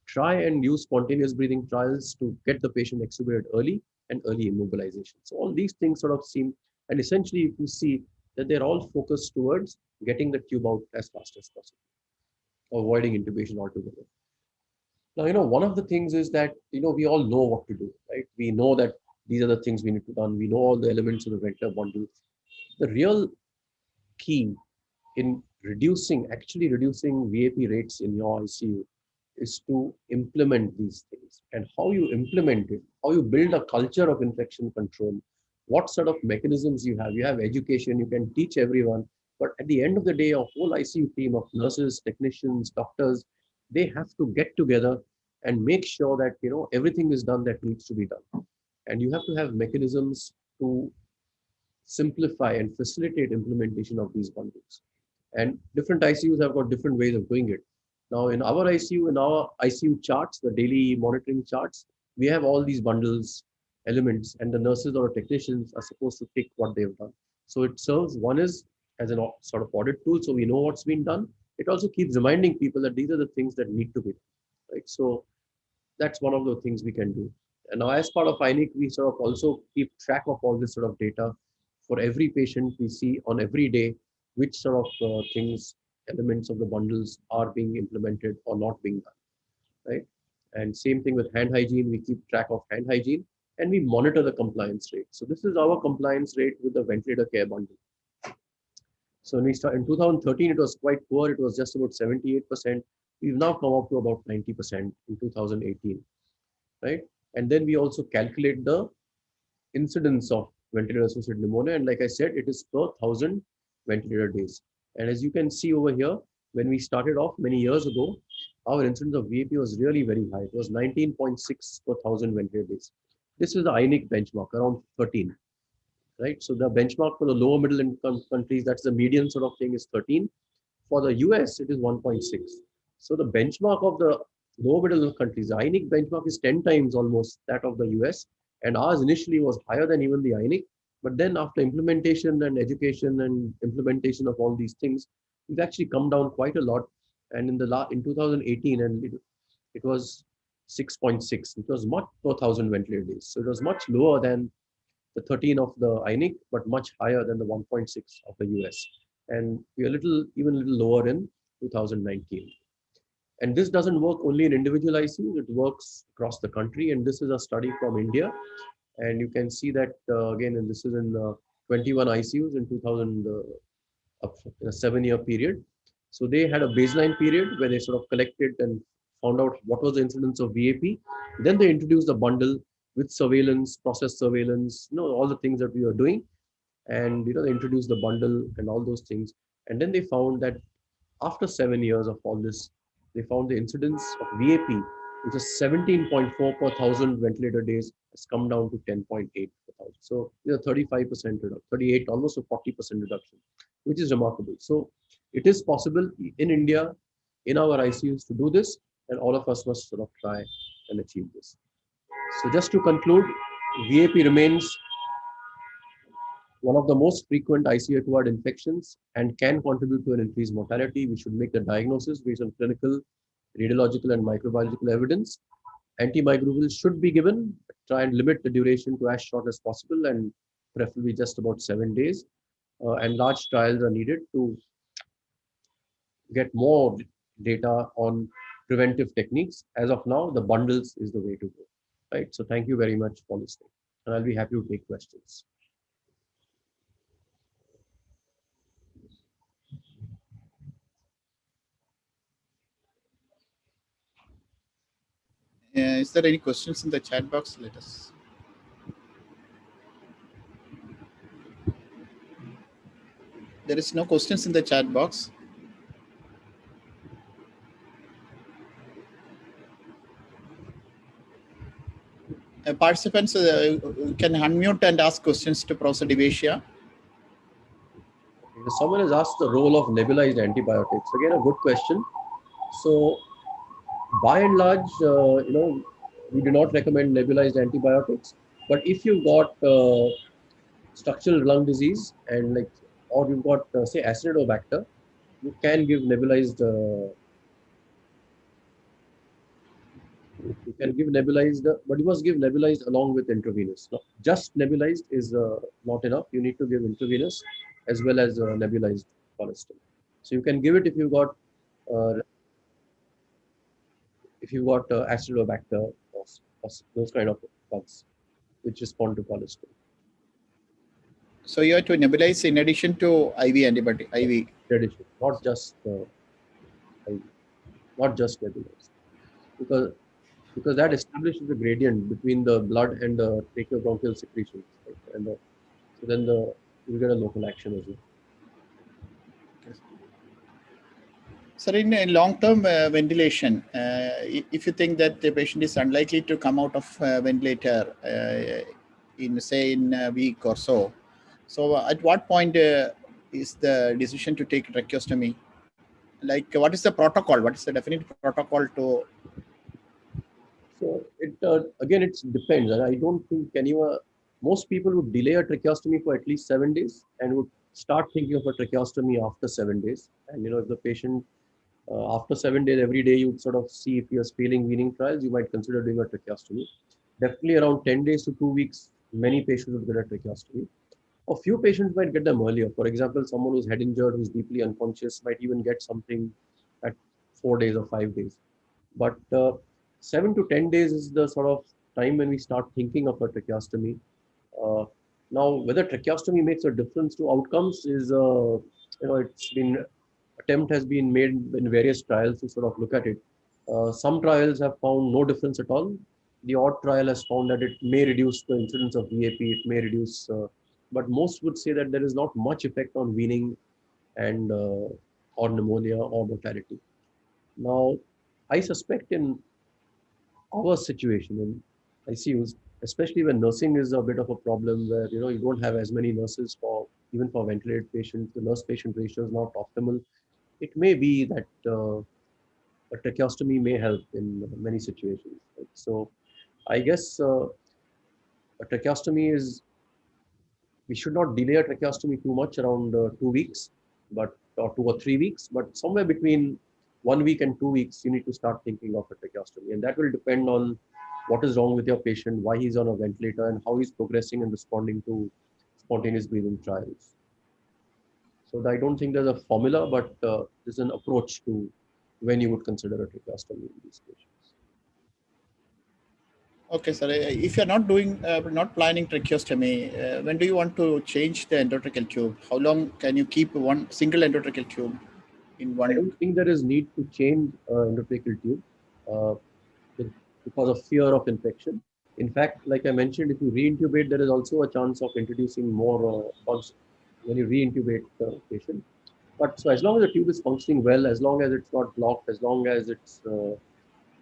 try and use spontaneous breathing trials to get the patient extubated early, and early immobilization. So all these things sort of seem, and essentially you can see that they're all focused towards getting the tube out as fast as possible, avoiding intubation altogether. Now, one of the things is that, we all know what to do, right? We know that these are the things we need to do. We know all the elements of the ventilator bundle. The real key in actually reducing VAP rates in your ICU is to implement these things. And how you implement it, how you build a culture of infection control, what sort of mechanisms you have education, you can teach everyone. But at the end of the day, a whole ICU team of nurses, technicians, doctors, they have to get together and make sure that, everything is done that needs to be done. And you have to have mechanisms to simplify and facilitate implementation of these bundles. And different ICUs have got different ways of doing it. Now in our ICU charts, the daily monitoring charts, we have all these bundles, elements, and the nurses or technicians are supposed to tick what they've done. So it serves, one is as an sort of audit tool, so we know what's been done. It also keeps reminding people that these are the things that need to be done, right? So that's one of the things we can do. And now as part of ionic, we sort of also keep track of all this sort of data for every patient we see on every day, which sort of things, elements of the bundles are being implemented or not being done, right? And same thing with hand hygiene, we keep track of hand hygiene and we monitor the compliance rate. So this is our compliance rate with the ventilator care bundle. So when we start in 2013, it was quite poor. It was just about 78%. We've now come up to about 90% in 2018, right? And then we also calculate the incidence of ventilator associated pneumonia. And like I said, it is per 1,000 ventilator days. And as you can see over here, when we started off many years ago, our incidence of VAP was really very high. It was 19.6 per 1,000 ventilator days. This is the ionic benchmark, around 13, right? So the benchmark for the lower middle income countries, that's the median sort of thing, is 13. For the US, it is 1.6. So the benchmark of the lower middle income countries, the ionic benchmark is 10 times almost that of the US. And ours initially was higher than even the ionic. But then after implementation and education and implementation of all these things, we've actually come down quite a lot. And in 2018, and it was 6.6. It was much per 1,000 ventilator days. So it was much lower than the 13 of the ionic, but much higher than the 1.6 of the US. And we're even a little lower in 2019. And this doesn't work only in individual ICUs, it works across the country. And this is a study from India. And you can see that again, and this is in 21 ICUs in 2000, in a 7-year period. So they had a baseline period where they sort of collected and found out what was the incidence of VAP. Then they introduced a bundle with surveillance, process surveillance, all the things that we were doing. And they introduced the bundle and all those things. And then they found that after 7 years of all this, they found the incidence of VAP, which is 17.4 per 1,000 ventilator days, has come down to 10.8 per 1,000. So 35% reduction, 38, almost a 40% reduction, which is remarkable. So it is possible in India, in our ICUs, to do this, and all of us must sort of try and achieve this. So just to conclude, VAP remains one of the most frequent ICU-acquired infections and can contribute to an increased mortality. We should make the diagnosis based on clinical, radiological, and microbiological evidence. Antimicrobials should be given. Try and limit the duration to as short as possible, and preferably just about 7 days. And large trials are needed to get more data on preventive techniques. As of now, the bundles is the way to go. Right. So thank you very much for listening, and I'll be happy to take questions. Is there any questions in the chat box? Let us. There is no questions in the chat box. Participants can unmute and ask questions to Professor Diveshia. Someone has asked the role of nebulized antibiotics. Again, a good question. So, by and large, we do not recommend nebulized antibiotics. But if you've got structural lung disease and or you've got say acidobacter, you can give nebulized. You can give nebulized, but you must give nebulized along with intravenous. No, just nebulized is not enough. You need to give intravenous as well as nebulized cholesterol. So you can give it if you've got acidobacter or those kind of bugs which respond to cholesterol. So you have to nebulize in addition to IV antibiotic, IV. In addition, not just IV, not just nebulized, because that establishes the gradient between the blood and the tracheobronchial secretions, right? And so then you get a local action as well. Sir, in long-term ventilation, if you think that the patient is unlikely to come out of ventilator, in a week or so. So at what point is the decision to take tracheostomy? Like, what is the protocol? What is the definite protocol to? So it again, it depends. And I don't think most people would delay a tracheostomy for at least 7 days and would start thinking of a tracheostomy after 7 days. And if the patient after 7 days, every day you would sort of see if you're failing weaning trials, you might consider doing a tracheostomy. Definitely around 10 days to 2 weeks, many patients would get a tracheostomy. A few patients might get them earlier. For example, someone who's head injured, who's deeply unconscious, might even get something at 4 days or 5 days. But 7 to 10 days is the sort of time when we start thinking of a tracheostomy. Now, whether tracheostomy makes a difference to outcomes is, it's been attempt has been made in various trials to sort of look at it. Some trials have found no difference at all. The odd trial has found that it may reduce the incidence of VAP, it may reduce, but most would say that there is not much effect on weaning and or pneumonia or mortality. Now, I suspect in our situation in ICUs, especially when nursing is a bit of a problem where you don't have as many nurses even for ventilated patients, the nurse-patient ratio is not optimal. It may be that a tracheostomy may help in many situations. Right? So I guess a tracheostomy we should not delay a tracheostomy too much, around 2 weeks, or 2 or 3 weeks, but somewhere between 1 week and 2 weeks, you need to start thinking of a tracheostomy. And that will depend on what is wrong with your patient, why he's on a ventilator, and how he's progressing and responding to spontaneous breathing trials. So I don't think there's a formula, but there's an approach to when you would consider a tracheostomy in these patients. Okay, sir. If you're not not planning tracheostomy, when do you want to change the endotracheal tube? How long can you keep one single endotracheal tube in one? I don't think there is need to change endotracheal tube because of fear of infection. In fact, like I mentioned, if you re-intubate, there is also a chance of introducing more bugs when you re-intubate the patient. But so as long as the tube is functioning well, as long as it's not blocked, as long as it's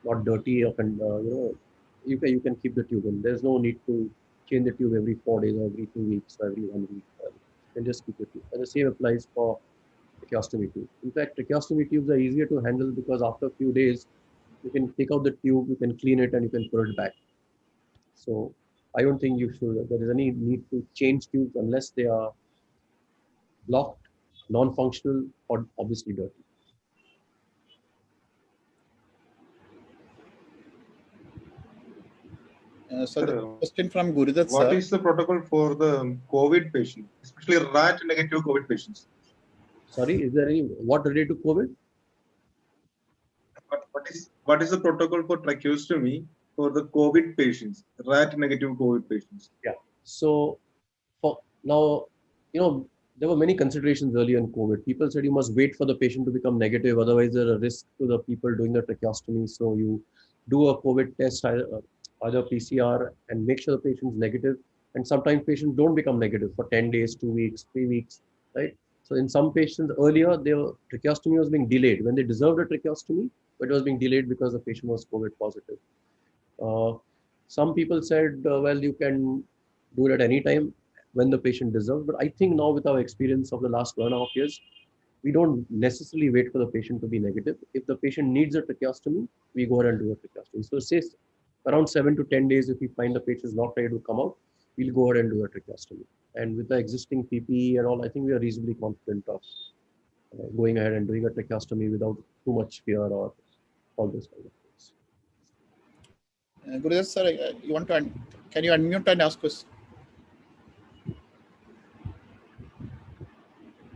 not dirty, you can keep the tube in. There's no need to change the tube every 4 days or every 2 weeks or every 1 week. You can just keep the tube. And the same applies for tracheostomy tube. In fact, tracheostomy tubes are easier to handle because after a few days, you can take out the tube, you can clean it, and you can put it back. So I don't think there is any need to change tubes unless they are blocked, non-functional, or obviously dirty. So the question from Gurudat sir. What is the protocol for the COVID patient, especially rat negative COVID patients? Sorry, is there what related to COVID? What is the protocol for tracheostomy for the COVID patients, rat negative COVID patients? Yeah. So for now, there were many considerations earlier in COVID. People said you must wait for the patient to become negative, otherwise there's a risk to the people doing the tracheostomy. So you do a COVID test, either PCR, and make sure the patient's negative. And sometimes patients don't become negative for 10 days, 2 weeks, 3 weeks, right? So in some patients earlier, their tracheostomy was being delayed when they deserved a tracheostomy, but it was being delayed because the patient was COVID positive. Some people said, well, you can do it at any time when the patient deserves. But I think now with our experience of the last 1.5 years, we don't necessarily wait for the patient to be negative. If the patient needs a tracheostomy, we go ahead and do a tracheostomy. So say around 7 to 10 days, if we find the patient is not ready to come out, we'll go ahead and do a tracheostomy. And with the existing PPE and all, I think we are reasonably confident of going ahead and doing a tracheostomy without too much fear or all those kind of things. Gurudat sir, can you unmute and ask us?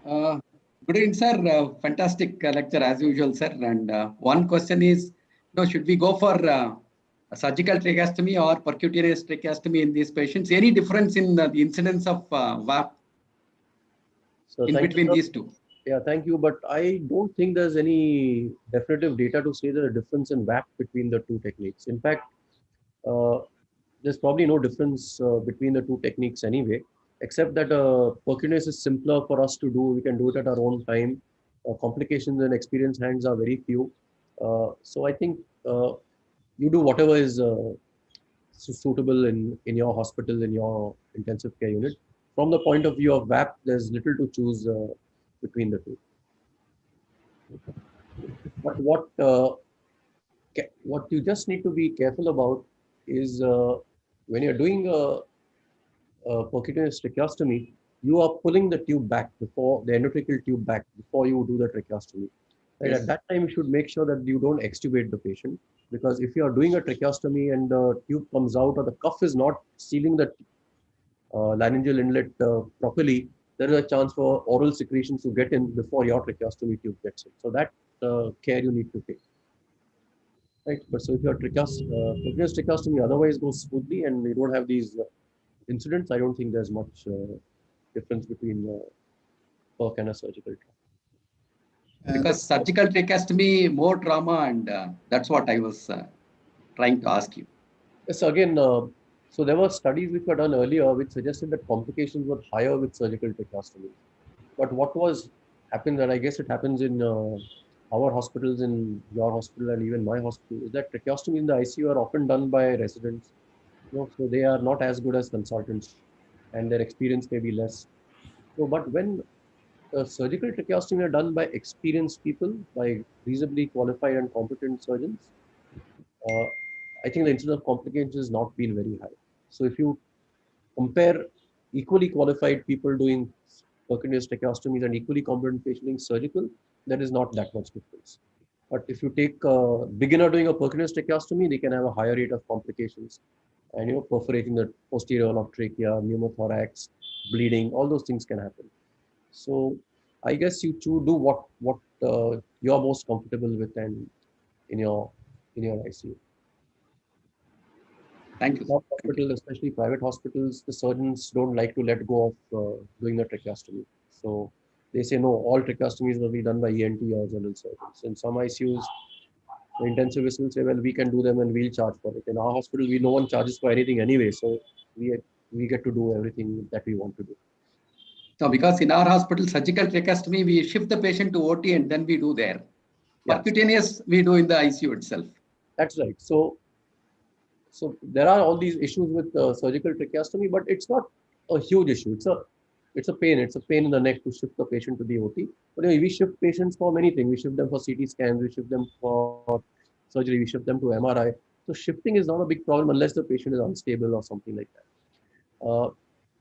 Good evening, sir. Fantastic lecture as usual, sir. And one question is, should we go for a surgical tracheostomy or percutaneous tracheostomy in these patients? Any difference in the incidence of VAP in between these two? Yeah, thank you. But I don't think there's any definitive data to say there's a difference in VAP between the two techniques. In fact, there's probably no difference between the two techniques anyway, except that percutaneous is simpler for us to do. We can do it at our own time. Complications and experienced hands are very few. So I think you do whatever is suitable in your hospital, in your intensive care unit. From the point of view of VAP, there's little to choose between the two. But what you just need to be careful about is when you're doing a percutaneous tracheostomy, you are pulling the tube back before the endotracheal tube back before you do the tracheostomy. Right? Yes. At that time, you should make sure that you don't extubate the patient, because if you are doing a tracheostomy and the tube comes out or the cuff is not sealing the laryngeal inlet properly, there is a chance for oral secretions to get in before your tracheostomy tube gets in. So that care you need to take. Right, but so if your percutaneous tracheostomy otherwise goes smoothly and you don't have these incidents, I don't think there's much difference between perc and a surgical trauma. Because surgical tracheostomy, more trauma, and that's what I was trying to ask you. Yes, again, so there were studies which were done earlier which suggested that complications were higher with surgical tracheostomy. But what happened, and I guess it happens in our hospitals, in your hospital, and even my hospital, is that tracheostomy in the ICU are often done by residents. So they are not as good as consultants, and their experience may be less. So, but when surgical tracheostomy are done by experienced people, by reasonably qualified and competent surgeons, I think the incidence of complications has not been very high. So if you compare equally qualified people doing percutaneous tracheostomies and equally competent patient doing surgical, there is not that much difference. But if you take a beginner doing a percutaneous tracheostomy, they can have a higher rate of complications, and perforating the posterior wall of trachea, pneumothorax, bleeding, all those things can happen. So I guess you do what you're most comfortable with and in your ICU. Thank you. Some hospitals, especially private hospitals, the surgeons don't like to let go of doing the tracheostomy. So they say, no, all tracheostomies will be done by ENT or general surgeons. In some ICUs, the intensivists will say, well, we can do them and we'll charge for it. In our hospital, no one charges for anything anyway. So we get to do everything that we want to do. So because in our hospital, surgical tracheostomy, we shift the patient to OT and then we do there. Yeah. Percutaneous, we do in the ICU itself. That's right. So there are all these issues with surgical tracheostomy, but it's not a huge issue. It's a pain. It's a pain in the neck to shift the patient to the OT. But we shift patients for many things. We shift them for CT scans. We shift them for surgery. We shift them to MRI. So shifting is not a big problem unless the patient is unstable or something like that.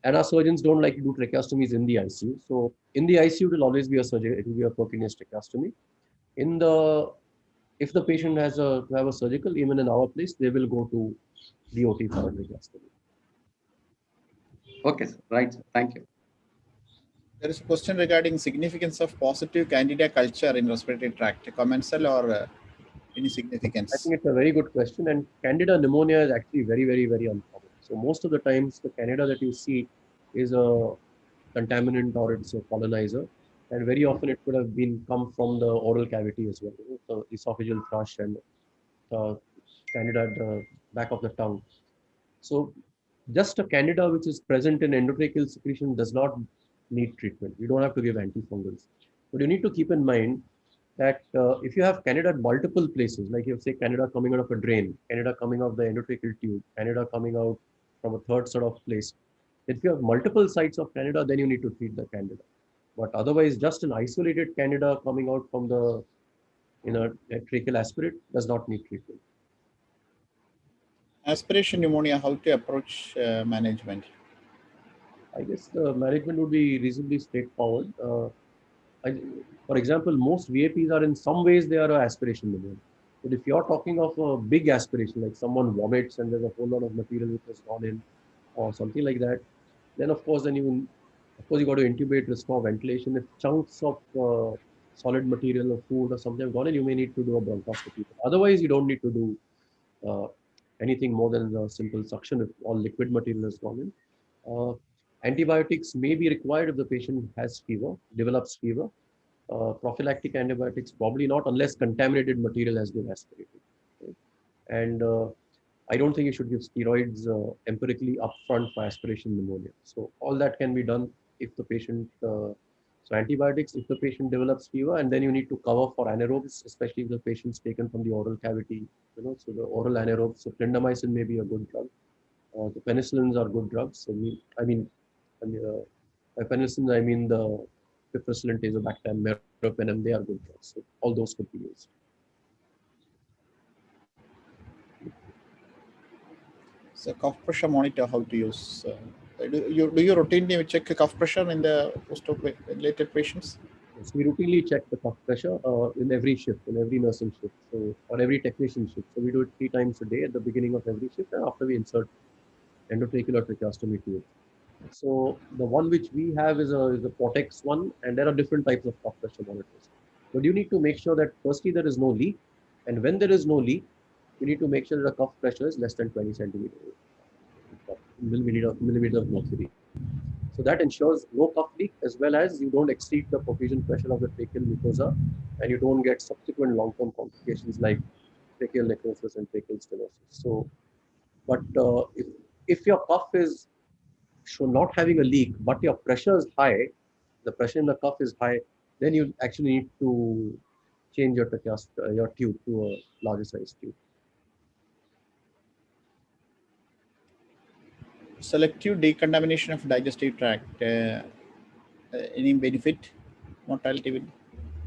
And our surgeons don't like to do tracheostomies in the ICU. So in the ICU, it will always be a surgery. It will be a percutaneous tracheostomy. If the patient has to have a surgical, even in our place, they will go to the OT for a tracheostomy. Okay, sir. Right. Thank you. There is a question regarding significance of positive candida culture in respiratory tract. Commensal or any significance? I think it's a very good question. And candida pneumonia is actually very, very, very uncommon. So most of the times, the candida that you see is a contaminant or it's a colonizer. And very often it could have come from the oral cavity as well. So esophageal thrush and candida at the back of the tongue. So just a candida which is present in endotracheal secretion does not need treatment. You don't have to give antifungals. But you need to keep in mind that if you have candida at multiple places, like you have, say, candida coming out of a drain, candida coming out of the endotracheal tube, candida coming out from a third sort of place, if you have multiple sites of candida, then you need to treat the candida. But otherwise, just an isolated candida coming out from the tracheal aspirate does not need treatment. Aspiration pneumonia, how to approach management? I guess the management would be reasonably straightforward. For example, most VAPs are in some ways they are an aspiration pneumonia. But if you're talking of a big aspiration, like someone vomits and there's a whole lot of material which has gone in or something like that, then of course you got to intubate, restore ventilation. If chunks of solid material or food or something have gone in, you may need to do a bronchoscopy. Otherwise, you don't need to do anything more than a simple suction if all liquid material has gone in. Antibiotics may be required if the patient has fever, develops fever. Prophylactic antibiotics, probably not unless contaminated material has been aspirated. Okay? And I don't think you should give steroids empirically upfront for aspiration pneumonia. So all that can be done if the patient, so antibiotics if the patient develops fever, and then you need to cover for anaerobes, especially if the patient's taken from the oral cavity, so the oral anaerobes, so clindamycin may be a good drug. The penicillins are good drugs. So by penicillin, I mean the piperacillin, tazobactam, meropenem, they are good drugs. So all those could be used. So cough pressure monitor, how to use? Do you routinely check cough pressure in the post-ventilated patients? So we routinely check the cough pressure in every shift, in every nursing shift, so or every technician shift. So we do it 3 times a day at the beginning of every shift and after we insert endotracheal or tracheostomy tube. So the one which we have is a Portex one, and there are different types of cough pressure monitors. But you need to make sure that firstly there is no leak, and when there is no leak, you need to make sure that the cough pressure is less than 20 millimeters of mercury. So that ensures no cough leak, as well as you don't exceed the perfusion pressure of the tracheal mucosa, and you don't get subsequent long-term complications like tracheal necrosis and tracheal stenosis. So, but if your cough is not having a leak, but your pressure is high, the pressure in the cuff is high, then you actually need to change your your tube to a larger size tube. Selective decontamination of digestive tract. Any benefit? Mortality?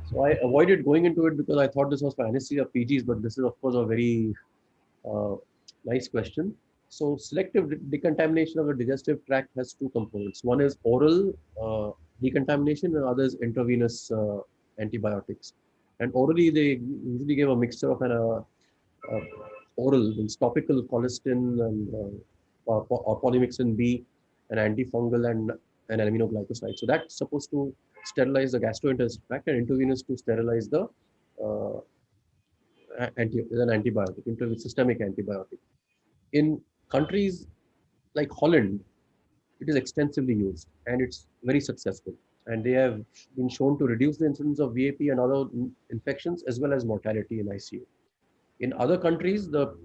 So I avoided going into it because I thought this was for anesthesia PGs, but this is of course a very nice question. So selective decontamination of the digestive tract has 2 components. One is oral decontamination, and other is intravenous antibiotics. And orally, they usually give a mixture of an oral, means topical colistin and or polymyxin B, an antifungal, and an aminoglycoside. So that's supposed to sterilize the gastrointestinal tract, and intravenous to sterilize the an antibiotic, systemic antibiotic. In countries like Holland, it is extensively used and it's very successful. And they have been shown to reduce the incidence of VAP and other infections as well as mortality in ICU. In other countries, the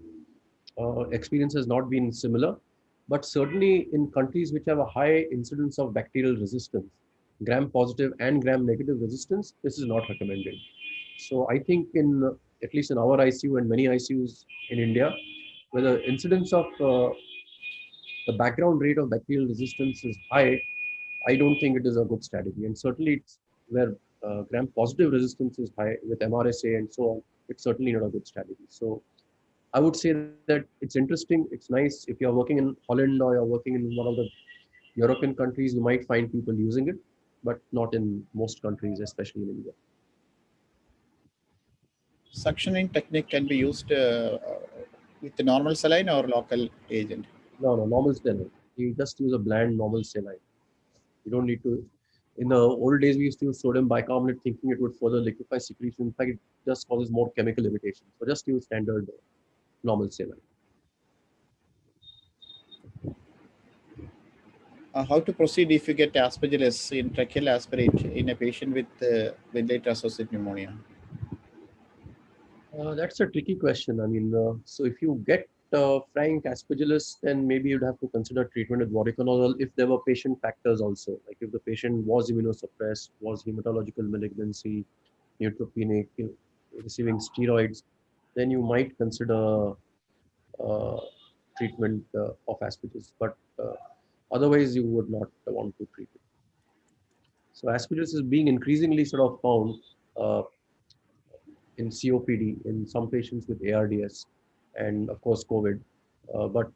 experience has not been similar, but certainly in countries which have a high incidence of bacterial resistance, gram-positive and gram-negative resistance, this is not recommended. So I think at least in our ICU and many ICUs in India, where the incidence of the background rate of bacterial resistance is high, I don't think it is a good strategy. And certainly it's where gram-positive resistance is high with MRSA and so on, it's certainly not a good strategy. So I would say that it's interesting, it's nice. If you're working in Holland or you're working in one of the European countries, you might find people using it, but not in most countries, especially in India. Suctioning technique can be used with the normal saline or local agent? No, normal saline. You just use a bland normal saline. You don't need to. In the old days, we used to use sodium bicarbonate, thinking it would further liquefy secretion. In fact, it just causes more chemical irritation. So just use standard normal saline. How to proceed if you get aspergillus in tracheal aspirate in a patient with ventilator associated pneumonia? That's a tricky question. I mean, so if you get frank aspergillus, then maybe you'd have to consider treatment with voriconazole if there were patient factors also, like if the patient was immunosuppressed, was hematological malignancy, neutropenic, receiving steroids, then you might consider treatment of aspergillus, but otherwise you would not want to treat it. So aspergillus is being increasingly sort of found in COPD in some patients with ARDS and of course COVID, but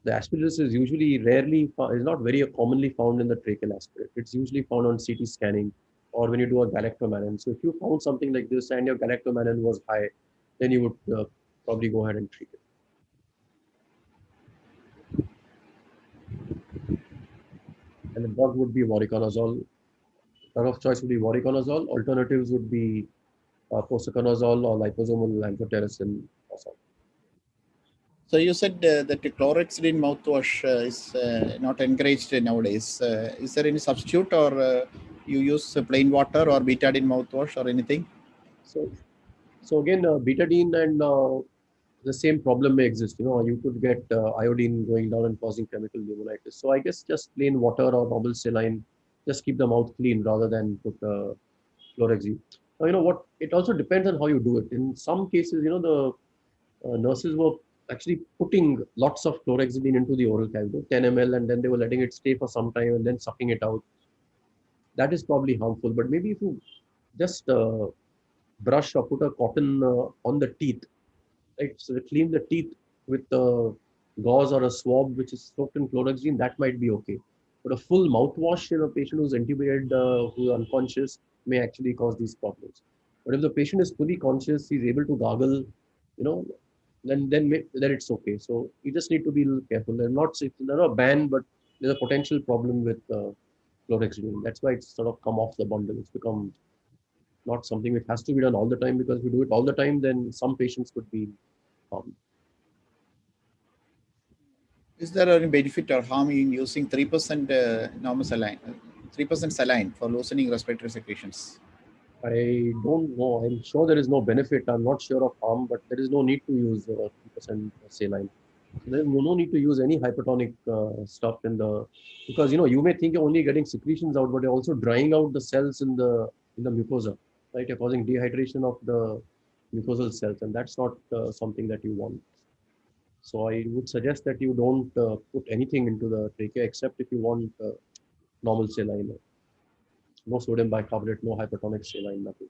the aspergillus is usually is not very commonly found in the tracheal aspirate. It's usually found on CT scanning or when you do a galactomannan. So if you found something like this and your galactomannan was high, then you would probably go ahead and treat it. And the drug would be voriconazole. Drug of choice would be voriconazole. Alternatives would be posaconazole or liposomal amphotericin or something. So you said that the chlorhexidine mouthwash is not encouraged nowadays. Is there any substitute, or you use plain water or betadine mouthwash or anything? So again, betadine and the same problem may exist. You could get iodine going down and causing chemical pneumonitis. So I guess just plain water or normal saline, just keep the mouth clean rather than put chlorhexidine. Now, what it also depends on how you do it. In some cases, the nurses were actually putting lots of chlorhexidine into the oral cavity, 10 ml, and then they were letting it stay for some time and then sucking it out. That is probably harmful. But maybe if you just brush or put a cotton on the teeth, right? So they clean the teeth with a gauze or a swab which is soaked in chlorhexidine, that might be okay. But a full mouthwash in a patient who's intubated, who's unconscious, may actually cause these problems. But if the patient is fully conscious, he's able to gargle, then it's okay. So you just need to be a little careful. It's not a ban, but there's a potential problem with chlorhexidine. That's why it's sort of come off the bundle. It's become not something which has to be done all the time, because if you do it all the time, then some patients could be harmed. Is there any benefit or harm in using 3% normal saline, 3% saline for loosening respiratory secretions? I don't know. I'm sure there is no benefit. I'm not sure of harm, but there is no need to use 3% saline. So there's no need to use any hypertonic stuff because you may think you're only getting secretions out, but you're also drying out the cells in the mucosa, right? You're causing dehydration of the mucosal cells, and that's not something that you want. So I would suggest that you don't put anything into the trachea except if you want normal saline. No sodium bicarbonate, no hypertonic saline, nothing.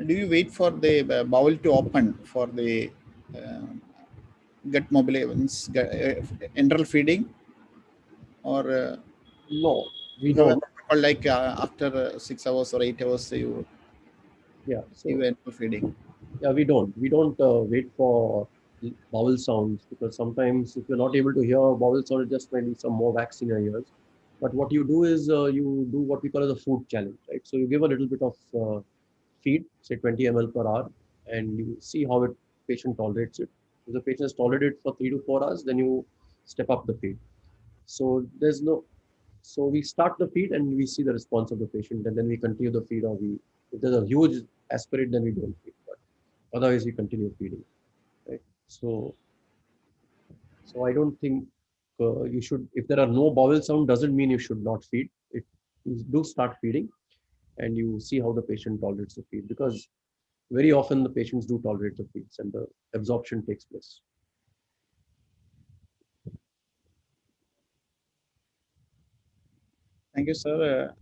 Do you wait for the bowel to open for the gut mobilization, enteral feeding, or No, we you have a don't. protocol like after 6 hours or 8 hours you Yeah, so give enteral feeding? yeah, we don't. We don't wait for vowel sounds, because sometimes if you're not able to hear a vowel sound, it just might be some more wax in your ears. But what you do is you do what we call as a food challenge, right? So you give a little bit of feed, say 20 ml per hour, and you see how the patient tolerates it. If the patient has tolerated it for 3 to 4 hours, then you step up the feed. So so we start the feed and we see the response of the patient, and then we continue the feed, or if there's a huge aspirate, then we don't feed. But otherwise, we continue feeding, right? So I don't think you should. If there are no bowel sound, doesn't mean you should not feed. You do start feeding, and you see how the patient tolerates the feed, because very often the patients do tolerate the feeds and the absorption takes place. Thank you, sir.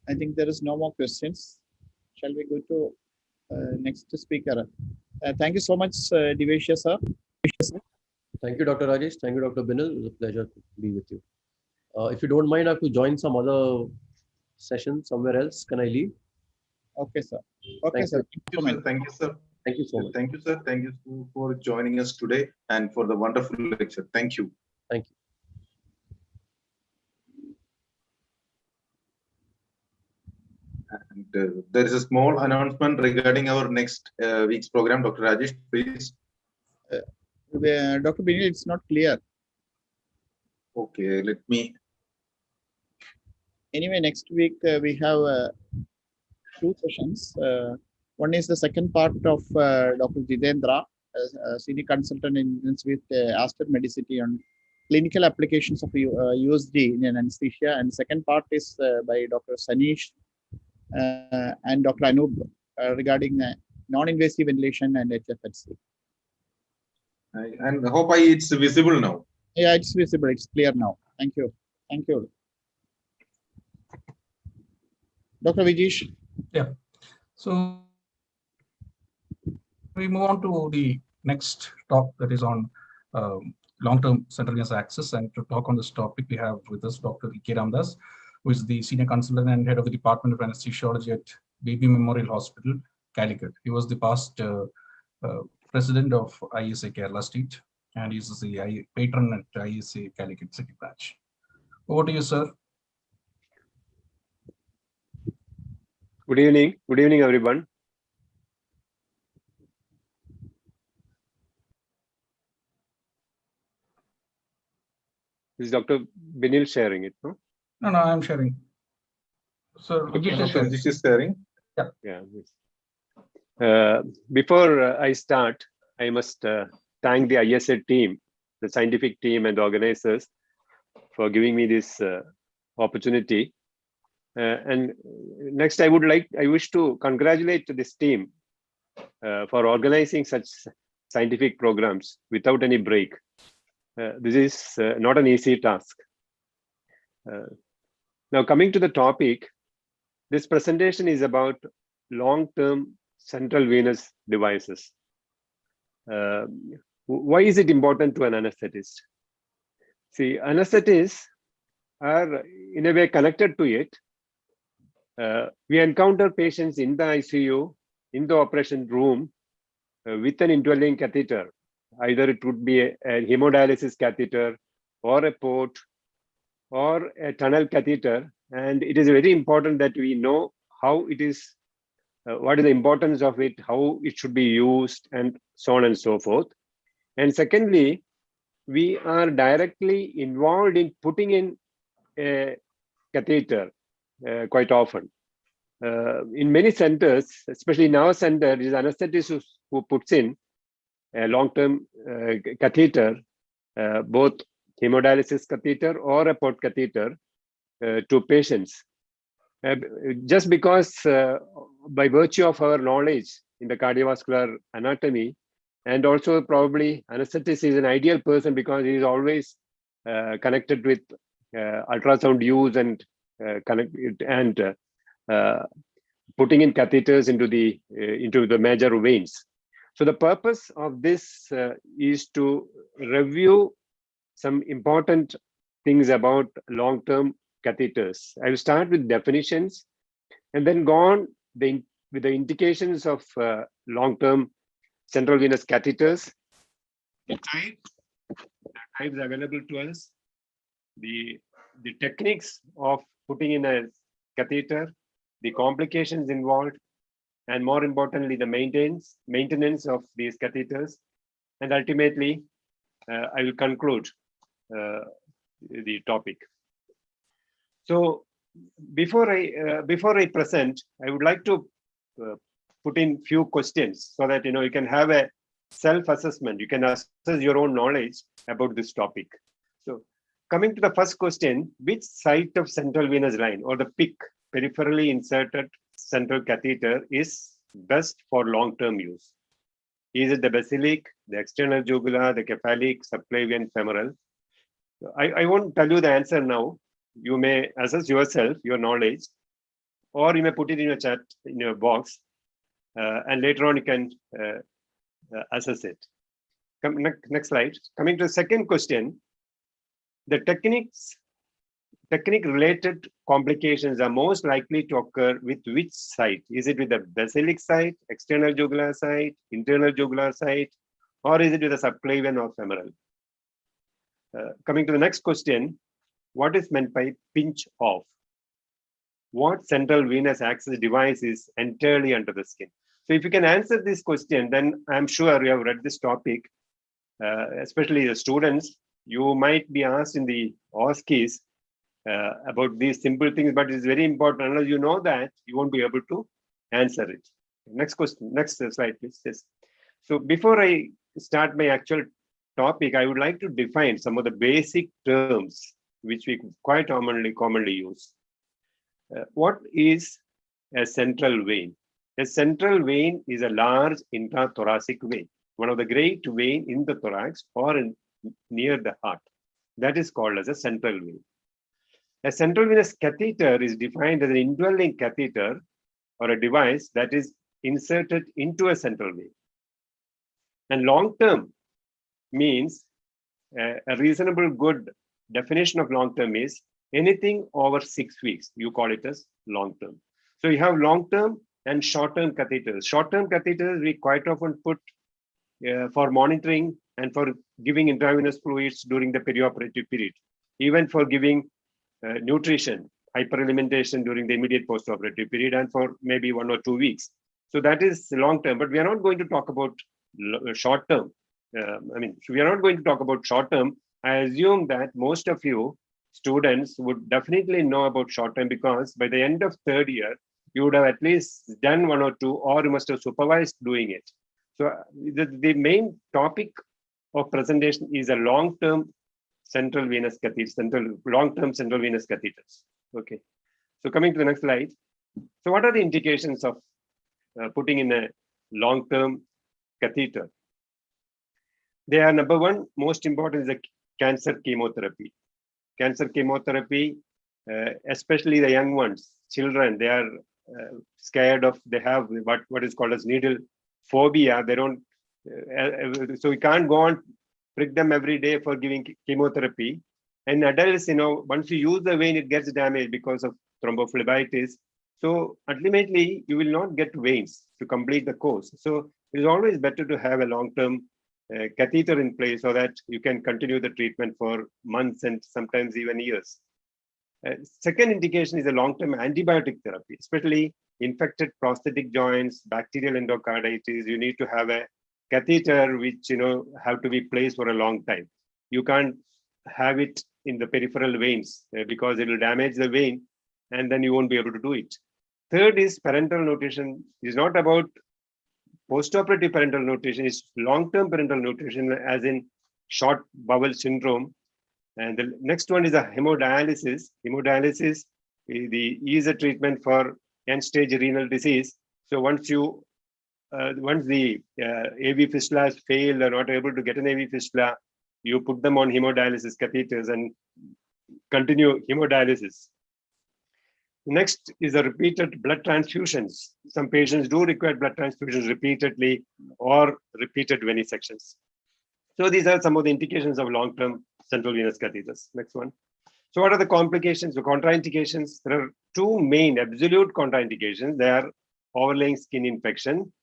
I think there is no more questions. Shall we go to next speaker? Thank you so much, Divesha, sir. Thank you, Dr. Rajesh. Thank you, Dr. Binil. It was a pleasure to be with you. If you don't mind, I have to join some other session somewhere else. Can I leave? Okay, sir. Okay, Thank sir. you. Thank you, sir. Thank you so much. Thank you, sir. Thank you for joining us today and for the wonderful lecture. Thank you. Thank you. And there is a small announcement regarding our next week's program. Dr. Rajesh, please. Dr. Binil, it's not clear. Okay, let me. Anyway, next week we have 2 sessions. One is the second part of Dr. Jitendra, senior consultant with Aster Medicity on clinical applications of USG in anesthesia. And second part is by Dr. Sanish and Dr. Anub regarding non-invasive ventilation and HFHC. And hope it's visible now. Yeah, it's visible. It's clear now. Thank you. Thank you. Dr. Vijesh. Yeah. So we move on to the next talk, that is on long-term central venous access. And to talk on this topic, we have with us Dr. E.K. Ramdas, who is the senior consultant and head of the Department of Anesthesiology at Baby Memorial Hospital, Calicut. He was the past president of ISA Kerala State, and he's the patron at ISA Calicut City Branch. Over to you, sir. Good evening. Good evening, everyone. Is Dr. Binil sharing it? No, No, I'm sharing. So Rajesh is sharing. Yeah. Before I start, I must thank the ISA team, the scientific team and the organizers for giving me this opportunity. And next, I wish to congratulate this team for organizing such scientific programs without any break. This is not an easy task. Now, coming to the topic, this presentation is about long-term central venous devices. Why is it important to an anesthetist? See, anesthetists are in a way connected to it. We encounter patients in the ICU, in the operation room, with an indwelling catheter. Either it would be a hemodialysis catheter or a port or a tunnel catheter. And it is very important that we know how it is, what is the importance of it, how it should be used, and so on and so forth. And secondly, we are directly involved in putting in a catheter quite often. In many centers, especially in our center, it is anesthetist who puts in a long-term catheter, both hemodialysis catheter or a port catheter to patients. Just because by virtue of our knowledge in the cardiovascular anatomy, and also probably anesthetist is an ideal person because he is always connected with ultrasound use and putting in catheters into the major veins. So the purpose of this is to review some important things about long-term catheters. I will start with definitions and then go on with the indications of long-term central venous catheters, the types available to us, the techniques of putting in a catheter, the complications involved, and more importantly, the maintenance of these catheters. And ultimately, I will conclude the topic. So before I present, I would like to put in few questions so that you can have a self-assessment. You can assess your own knowledge about this topic. So coming to the first question, which site of central venous line or the PIC, peripherally inserted central catheter, is best for long-term use? Is it the basilic, the external jugular, the cephalic, subclavian, femoral? I won't tell you the answer now. You may assess yourself, your knowledge, or you may put it in a chat, in your box, and later on you can assess it. Next slide. Coming to the second question, the technique-related complications are most likely to occur with which site? Is it with the basilic site, external jugular site, internal jugular site, or is it with the subclavian or femoral? Coming to the next question, what is meant by pinch off? What central venous access device is entirely under the skin? So if you can answer this question, then I'm sure you have read this topic, especially the students. You might be asked in the OSCEs about these simple things, but it's very important. Unless you know that, you won't be able to answer it. Next question, next slide, please. Yes. So before I start my actual topic, I would like to define some of the basic terms which we quite commonly use. What is a central vein? A central vein is a large intrathoracic vein, one of the great veins in the thorax or near the heart. That is called as a central vein. A central venous catheter is defined as an indwelling catheter or a device that is inserted into a central vein. And long-term means a reasonable good definition of long-term is anything over 6 weeks. You call it as long-term. So you have long-term and short-term catheters. Short-term catheters we quite often put for monitoring and for giving intravenous fluids during the perioperative period, even for giving nutrition, hyperalimentation during the immediate postoperative period, and for maybe 1 or 2 weeks. So that is long-term, but we are not going to talk about short-term. We are not going to talk about short-term. I assume that most of you students would definitely know about short term, because by the end of third year, you would have at least done one or two, or you must have supervised doing it. So the main topic of presentation is a long-term central venous catheter, long-term central venous catheters. Okay. So coming to the next slide. So what are the indications of putting in a long-term catheter? They are, number one, most important is the cancer chemotherapy. Cancer chemotherapy, especially the young ones, children, they are scared of, they have what is called as needle phobia. They don't, so we can't go on prick them every day for giving chemotherapy. And adults, once you use the vein, it gets damaged because of thrombophlebitis. So ultimately, you will not get veins to complete the course. So it is always better to have a long-term catheter in place so that you can continue the treatment for months and sometimes even years. Second indication is a long-term antibiotic therapy, especially infected prosthetic joints, bacterial endocarditis. You need to have a catheter which have to be placed for a long time. You can't have it in the peripheral veins because it will damage the vein and then you won't be able to do it. Third is parenteral nutrition. It's not about postoperative parenteral nutrition, it's long-term parenteral nutrition, as in short bowel syndrome. And the next one is a hemodialysis. Hemodialysis is a treatment for end-stage renal disease. So once the AV fistulas fail, or not able to get an AV fistula, you put them on hemodialysis catheters and continue hemodialysis. Next is the repeated blood transfusions. Some patients do require blood transfusions repeatedly or repeated venisections. So these are some of the indications of long-term central venous catheters. Next one. So what are the complications, the contraindications? There are two main absolute contraindications. They are overlaying skin infection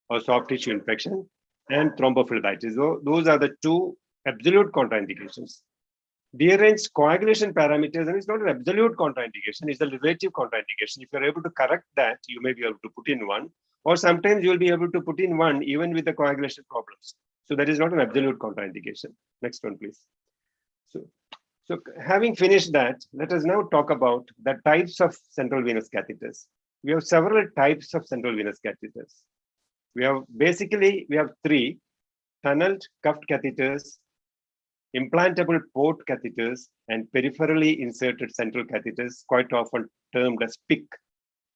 or soft tissue infection and thrombophlebitis. So those are the two absolute contraindications. Dearranged coagulation parameters, and it's not an absolute contraindication, it's a relative contraindication. If you're able to correct that, you may be able to put in one, or sometimes you'll be able to put in one even with the coagulation problems. So that is not an absolute contraindication. Next one, please. So having finished that, let us now talk about the types of central venous catheters. We have several types of central venous catheters. We have three: tunneled cuffed catheters, implantable port catheters, and peripherally inserted central catheters, quite often termed as PIC,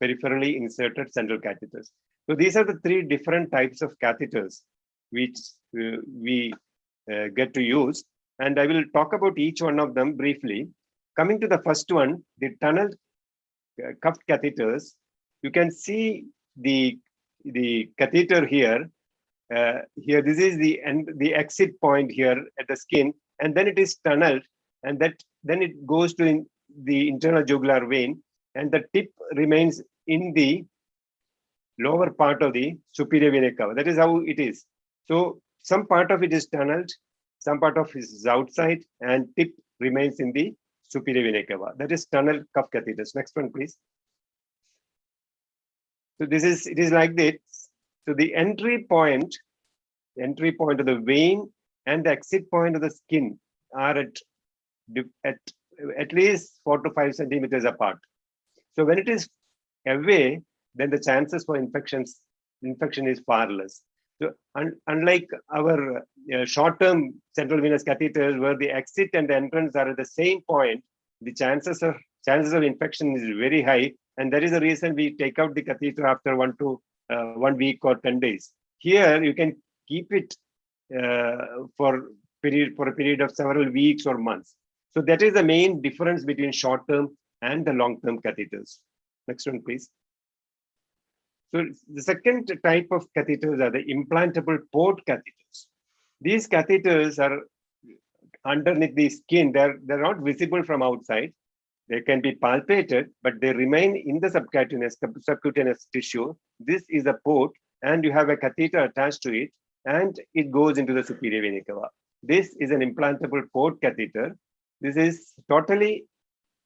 peripherally inserted central catheters. So these are the three different types of catheters which we get to use. And I will talk about each one of them briefly. Coming to the first one, the tunneled cuffed catheters, you can see the catheter here. Here, this is the exit point here at the skin, and then it is tunneled, and then it goes to the internal jugular vein, and the tip remains in the lower part of the superior vena cava. That is how it is. So some part of it is tunneled, some part of it is outside, and tip remains in the superior vena cava. That is tunneled cuff catheters. Next one, please. So it is like this. So the entry point of the vein and the exit point of the skin are at least 4 to 5 centimeters apart. So when it is away, then the chances for infection is far less. So unlike our short-term central venous catheters, where the exit and the entrance are at the same point, the chances of infection is very high, and that is the reason we take out the catheter after 1 week or 10 days. Here, you can keep it for a period of several weeks or months. So that is the main difference between short-term and the long-term catheters. Next one, please. So the second type of catheters are the implantable port catheters. These catheters are underneath the skin. They're not visible from outside. They can be palpated, but they remain in the subcutaneous tissue. This is a port, and you have a catheter attached to it, and it goes into the superior vena cava. This is an implantable port catheter. This is totally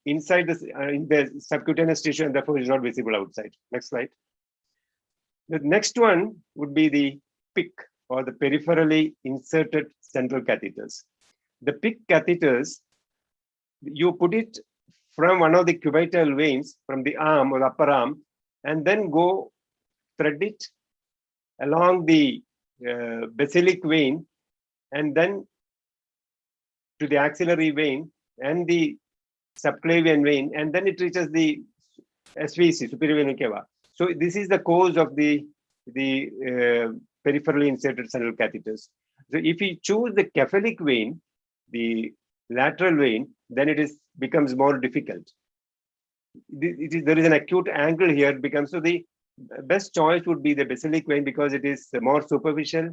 inside in the subcutaneous tissue, and therefore is not visible outside. Next slide. The next one would be the PIC, or the peripherally inserted central catheters. The PIC catheters you put it from one of the cubital veins from the arm or the upper arm, and then go thread it along the basilic vein, and then to the axillary vein and the subclavian vein, and then it reaches the SVC, superior vena cava. So this is the cause of the peripherally inserted central catheters. So if we choose the cephalic vein, the lateral vein, then it becomes more difficult. There is an acute angle here. It becomes, so the best choice would be the basilic vein because it is more superficial,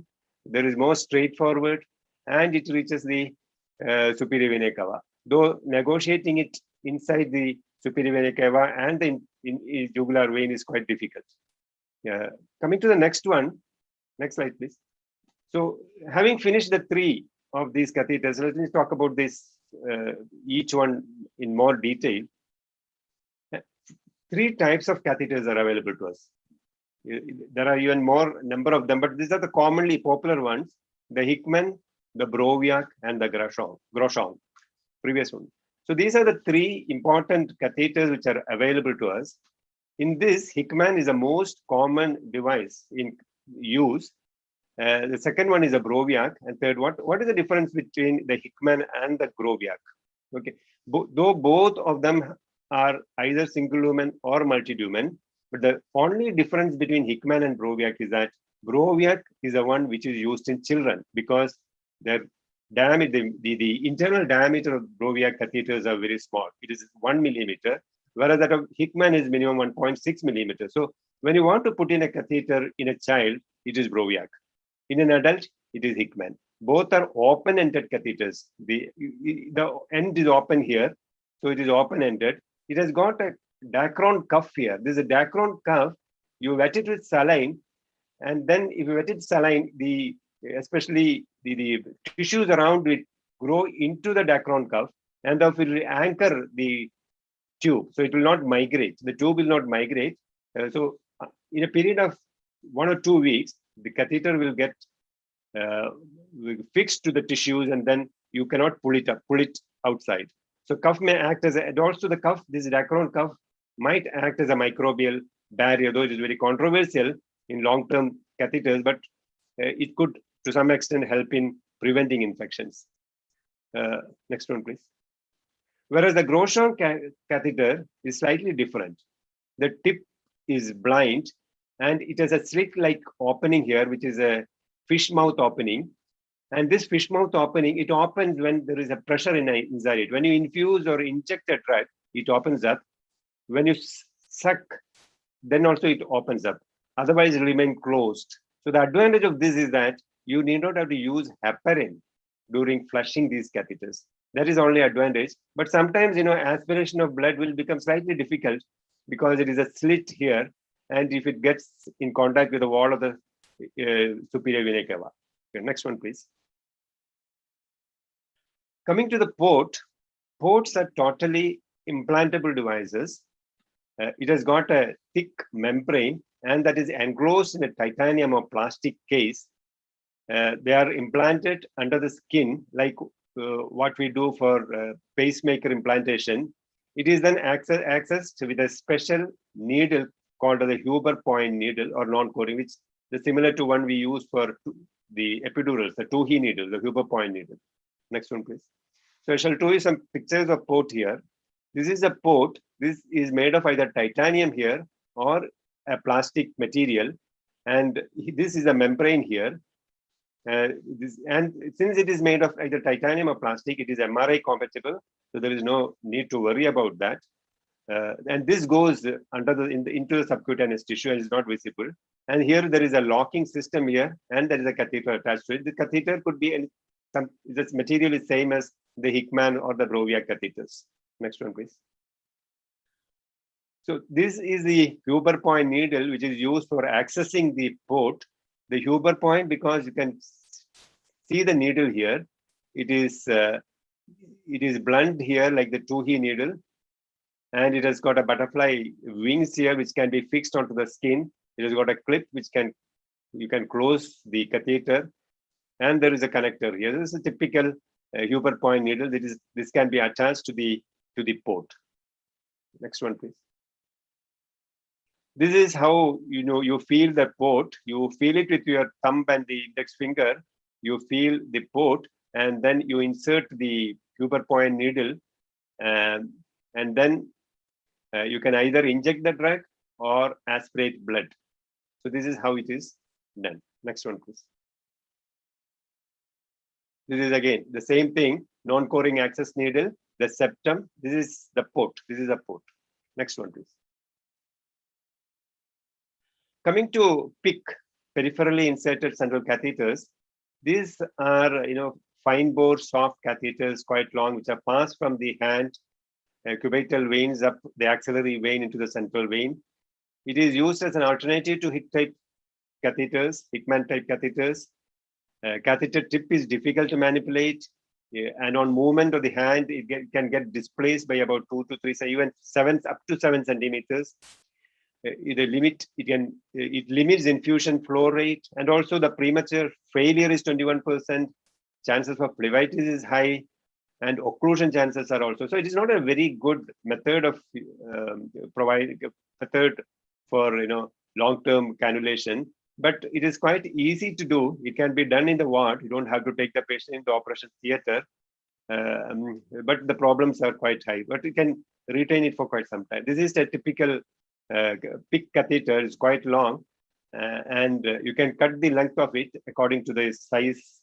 there is more straightforward, and it reaches the superior vena cava. Though negotiating it inside the superior vena cava and the jugular vein is quite difficult. Coming to the next one, next slide, please. So, having finished the three of these catheters, let me talk about this each one in more detail. Three types of catheters are available to us. There are even more number of them, but these are the commonly popular ones: the Hickman, the Browiak, and the Grosjean. Previous one. So these are the three important catheters which are available to us. In this, Hickman is the most common device in use. The second one is a Browiak, and third, what is the difference between the Hickman and the Browiak? Okay, though both of them are either single lumen or multi-lumen, but the only difference between Hickman and Browiak is that Browiak is the one which is used in children because their diameter, the internal diameter of Browiak catheters are very small. It is 1 millimeter, whereas that of Hickman is minimum 1.6 millimeter. So when you want to put in a catheter in a child, it is Browiak. In an adult, it is Hickman. Both are open-ended catheters. The end is open here, so it is open-ended. It has got a Dacron cuff here. This is a Dacron cuff. You wet it with saline, and then if you wet it with saline, especially the tissues around it grow into the Dacron cuff, and therefore it will anchor the tube. So it will not migrate. The tube will not migrate. So in a period of 1 or 2 weeks, the catheter will get fixed to the tissues, and then you cannot pull it outside. So cuff may act as also the cuff, this Dacron cuff might act as a microbial barrier, though it is very controversial in long-term catheters, but it could to some extent help in preventing infections. Next one, please. Whereas the Grosjean catheter is slightly different. The tip is blind and it has a slit-like opening here, which is a fish mouth opening. And this fish mouth opening, it opens when there is a pressure inside it. When you infuse or inject a drug, it opens up. When you suck, then also it opens up. Otherwise, it will remain closed. So the advantage of this is that you need not have to use heparin during flushing these catheters. That is only advantage. But sometimes, aspiration of blood will become slightly difficult because it is a slit here. And if it gets in contact with the wall of the superior vena cava. Okay, next one, please. Coming to the ports are totally implantable devices. It has got a thick membrane and that is enclosed in a titanium or plastic case. They are implanted under the skin, like what we do for pacemaker implantation. It is then accessed with a special needle called the Huber point needle or non-coring, which is similar to one we use for the epidurals, the Tuohy needle, the Huber point needle. Next one, please. So I shall show you some pictures of port here. This is a port. This is made of either titanium here or a plastic material. And this is a membrane here. And since it is made of either titanium or plastic, it is MRI compatible. So there is no need to worry about that. And this goes into the subcutaneous tissue and is not visible. And here there is a locking system here, and there is a catheter attached to it. The catheter could be this material is same as the Hickman or the Browiak catheters. Next one, please. So this is the Huber point needle, which is used for accessing the port. The Huber point, because you can see the needle here. It is blunt here like the Tuohy needle. And it has got a butterfly wings here, which can be fixed onto the skin. It has got a clip which you can close the catheter, and there is a connector here. This is a typical Huber point needle. This can be attached to the port. Next one, please. This is how you feel the port. You feel it with your thumb and the index finger. You feel the port, and then you insert the Huber point needle, and then you can either inject the drug or aspirate blood. So this is how it is done. Next one, please. This is again the same thing, non-coring access needle, the septum. This is the port. This is a port. Next one, please. Coming to PIC, peripherally inserted central catheters. These are fine bore soft catheters, quite long, which are passed from the hand, cubital veins up the axillary vein into the central vein. It is used as an alternative to Hickman type catheters. Catheter tip is difficult to manipulate, and on movement of the hand, it can get displaced by about 2 to 3, even up to 7 centimeters. It limits infusion flow rate, and also the premature failure is 21%. Chances for phlebitis is high, and occlusion chances are also. So it is not a very good method of providing method for long-term cannulation, but it is quite easy to do. It can be done in the ward. You don't have to take the patient into operation theater, but the problems are quite high. But you can retain it for quite some time. This is a typical PIC catheter. Is quite long, and you can cut the length of it according to the size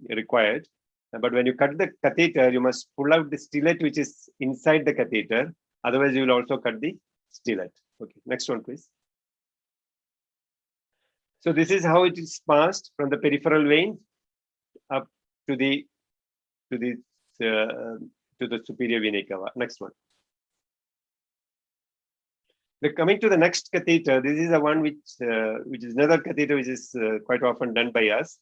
required. But when you cut the catheter, you must pull out the stellate which is inside the catheter. Otherwise, you will also cut the stellate. Okay, next one, please. So this is how it is passed from the peripheral vein up to the superior vena cava. Next one. Coming to the next catheter, this is the one which is another catheter which is quite often done by us.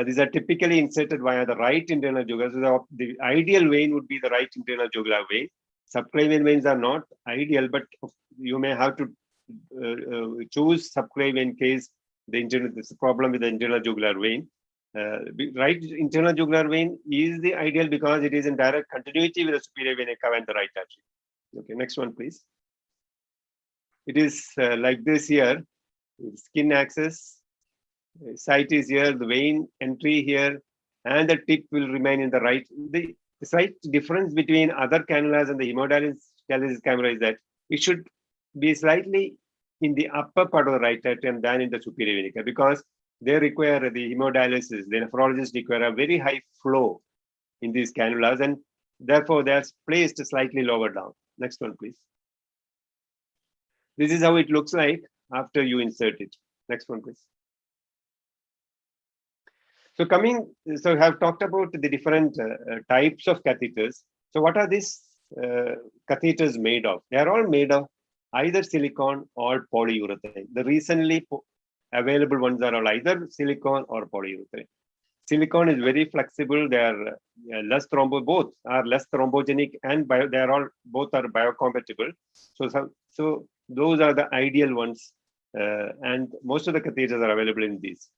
These are typically inserted via the right internal jugular. So the ideal vein would be the right internal jugular vein. Subclavian veins are not ideal, but you may have to choose subclavian in case there's a problem with the internal jugular vein. Right internal jugular vein is the ideal because it is in direct continuity with the superior vena cava and the right artery. Okay, next one, please. It is like this here, skin axis, site is here, the vein entry here, and the tip will remain in the right. The slight difference between other cannulas and the hemodialysis cannula is that it should be slightly in the upper part of the right atrium than in the superior vena cava, because they require the hemodialysis. The nephrologists require a very high flow in these cannulas, and therefore they are placed slightly lower down. Next one, please. This is how it looks like after you insert it. Next one, please. So I have talked about the different types of catheters. So what are these catheters made of? They are all made of either silicone or polyurethane. The recently available ones are all either silicone or polyurethane. Silicone is very flexible. They are both are less thrombogenic, and both are biocompatible. So those are the ideal ones, and most of the catheters are available in these.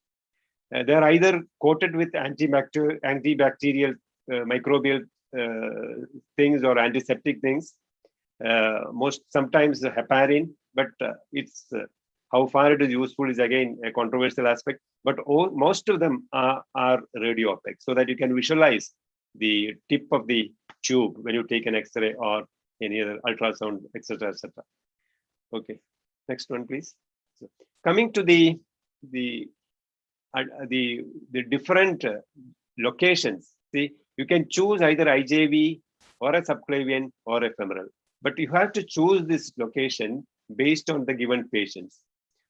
They are either coated with antibacterial, microbial things or antiseptic things. Sometimes heparin, but it's how far it is useful is again a controversial aspect. But most of them are radio opaque, so that you can visualize the tip of the tube when you take an X-ray or any other ultrasound, etc., etc. Okay, next one, please. So, coming to the different locations. See, you can choose either IJV or a subclavian or a femoral, but you have to choose this location based on the given patients.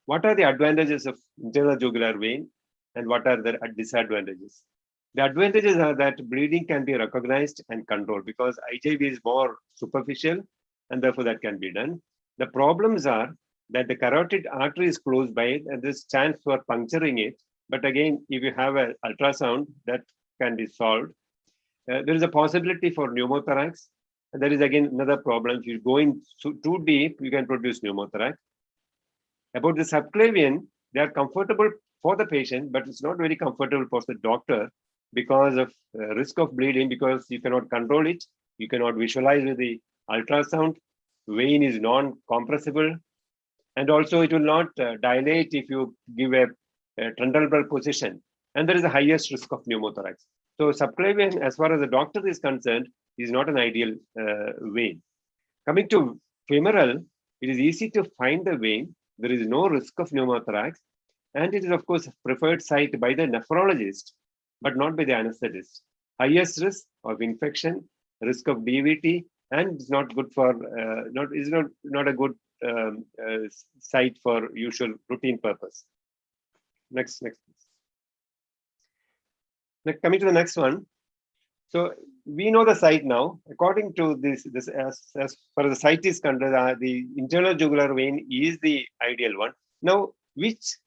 What are the advantages of internal jugular vein and what are the disadvantages? The advantages are that bleeding can be recognized and controlled because IJV is more superficial and therefore that can be done. The problems are that the carotid artery is close by it and there's chance for puncturing it. But again, if you have an ultrasound, that can be solved. There is a possibility for pneumothorax. And there is again another problem. If you go in too deep, you can produce pneumothorax. About the subclavian, they are comfortable for the patient, but it's not very comfortable for the doctor because of risk of bleeding, because you cannot control it. You cannot visualize with the ultrasound. Vein is non-compressible. And also it will not dilate if you give a transvertebral position. And there is the highest risk of pneumothorax. So subclavian, as far as the doctor is concerned, is not an ideal vein. Coming to femoral, it is easy to find the vein. There is no risk of pneumothorax. And it is, of course, preferred site by the nephrologist, but not by the anesthetist. Highest risk of infection, risk of DVT, and it's not good for, not a good site for usual routine purpose. Next. Coming to the next one. So we know the site now. According to this as far as the site is concerned, the internal jugular vein is the ideal one. Now, which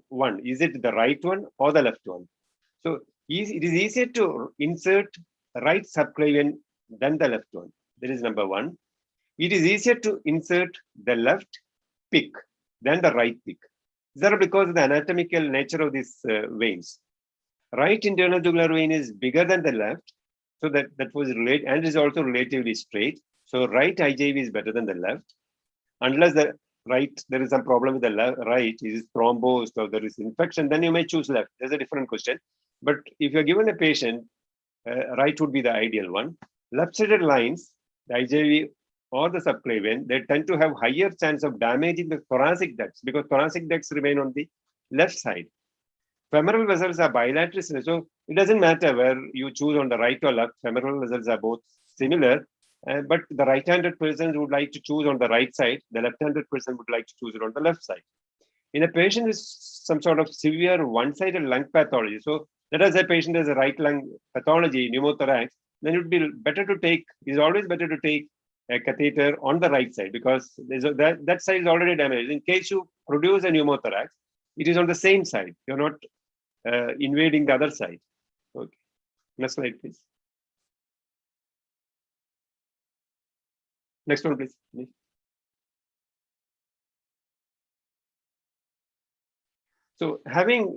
one? Is it the right one or the left one? So it is easier to insert right subclavian than the left one. That is number one. It is easier to insert the left peak than the right peak. These are because of the anatomical nature of these veins. Right internal jugular vein is bigger than the left, so that was related, and is also relatively straight. So right IJV is better than the left, unless the right there is some problem with the right, is thrombosed or there is infection, then you may choose left. There's a different question. But if you're given a patient, right would be the ideal one. Left-sided lines, the IJV or the subclavian, they tend to have higher chance of damaging the thoracic ducts because thoracic ducts remain on the left side. Femoral vessels are bilateral, so it doesn't matter where you choose on the right or left. Femoral vessels are both similar, but the right-handed person would like to choose on the right side. The left-handed person would like to choose it on the left side. In a patient with some sort of severe one-sided lung pathology, so let us say a patient has a right lung pathology, pneumothorax, then it would be better to take, it's always better to take a catheter on the right side because that side is already damaged. In case you produce a pneumothorax, it is on the same side. You're not invading the other side. Okay, next slide, please. Next one, please. So having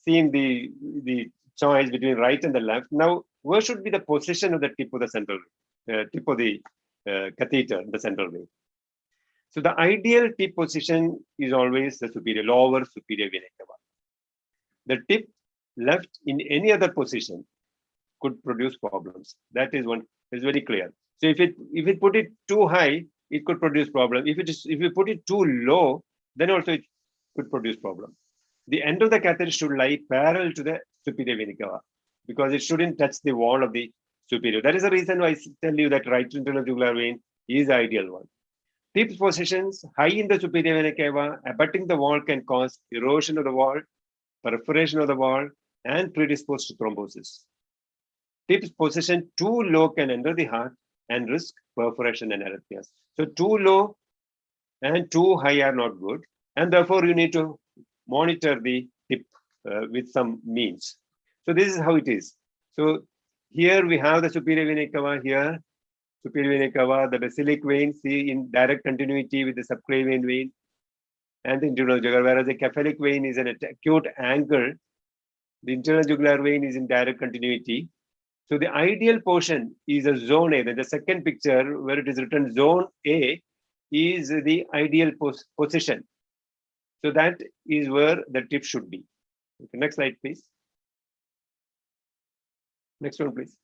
seen the choice between right and the left, now where should be the position of the tip of the central tip of the catheter, the central vein? So the ideal tip position is always the lower superior vena cava. The tip left in any other position could produce problems. That is one is very clear. So if it put it too high, it could produce problem. If you put it too low, then also it could produce problem. The end of the catheter should lie parallel to the superior vena cava because it shouldn't touch the wall of the superior. That is the reason why I tell you that right internal jugular vein is the ideal one. Tip positions high in the superior vena cava, abutting the wall can cause erosion of the wall, perforation of the wall, and predispose to thrombosis. Tip position too low can enter the heart and risk perforation and arrhythmias. So too low and too high are not good, and therefore you need to monitor the tip with some means. So this is how it is. So here we have the superior vena cava here, superior vena cava, the basilic vein, see in direct continuity with the subclavian vein and the internal jugular, whereas the cephalic vein is an acute angle. The internal jugular vein is in direct continuity. So the ideal portion is a zone A. The second picture where it is written zone A is the ideal position. So that is where the tip should be. Okay, next slide, please. Next one, please.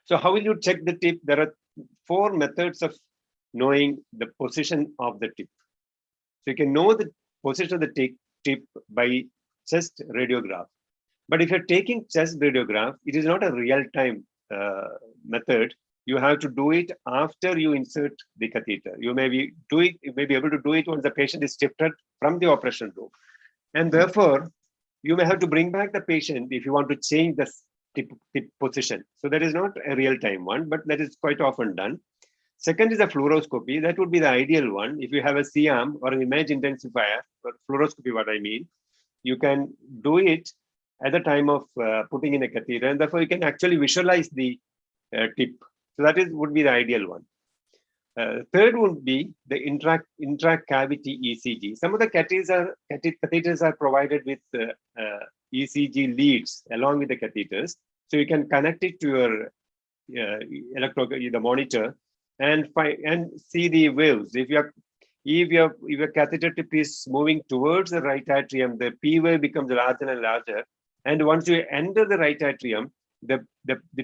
So how will you check the tip? There are 4 methods of knowing the position of the tip. So you can know the position of the tip by chest radiograph. But if you're taking chest radiograph, it is not a real-time method. You have to do it after you insert the catheter. You may be able to do it once the patient is shifted from the operation room. And therefore, you may have to bring back the patient if you want to change the tip position. So that is not a real-time one, but that is quite often done. Second is a fluoroscopy. That would be the ideal one. If you have a C-arm or an image intensifier, but fluoroscopy, what I mean, you can do it at the time of putting in a catheter, and therefore you can actually visualize the tip. So that would be the ideal one. Third would be the intracavity ECG. Some of the catheters are provided with ECG leads along with the catheters. So you can connect it to your the monitor and see the waves. If your catheter tip is moving towards the right atrium, the P wave becomes larger and larger. And once you enter the right atrium, the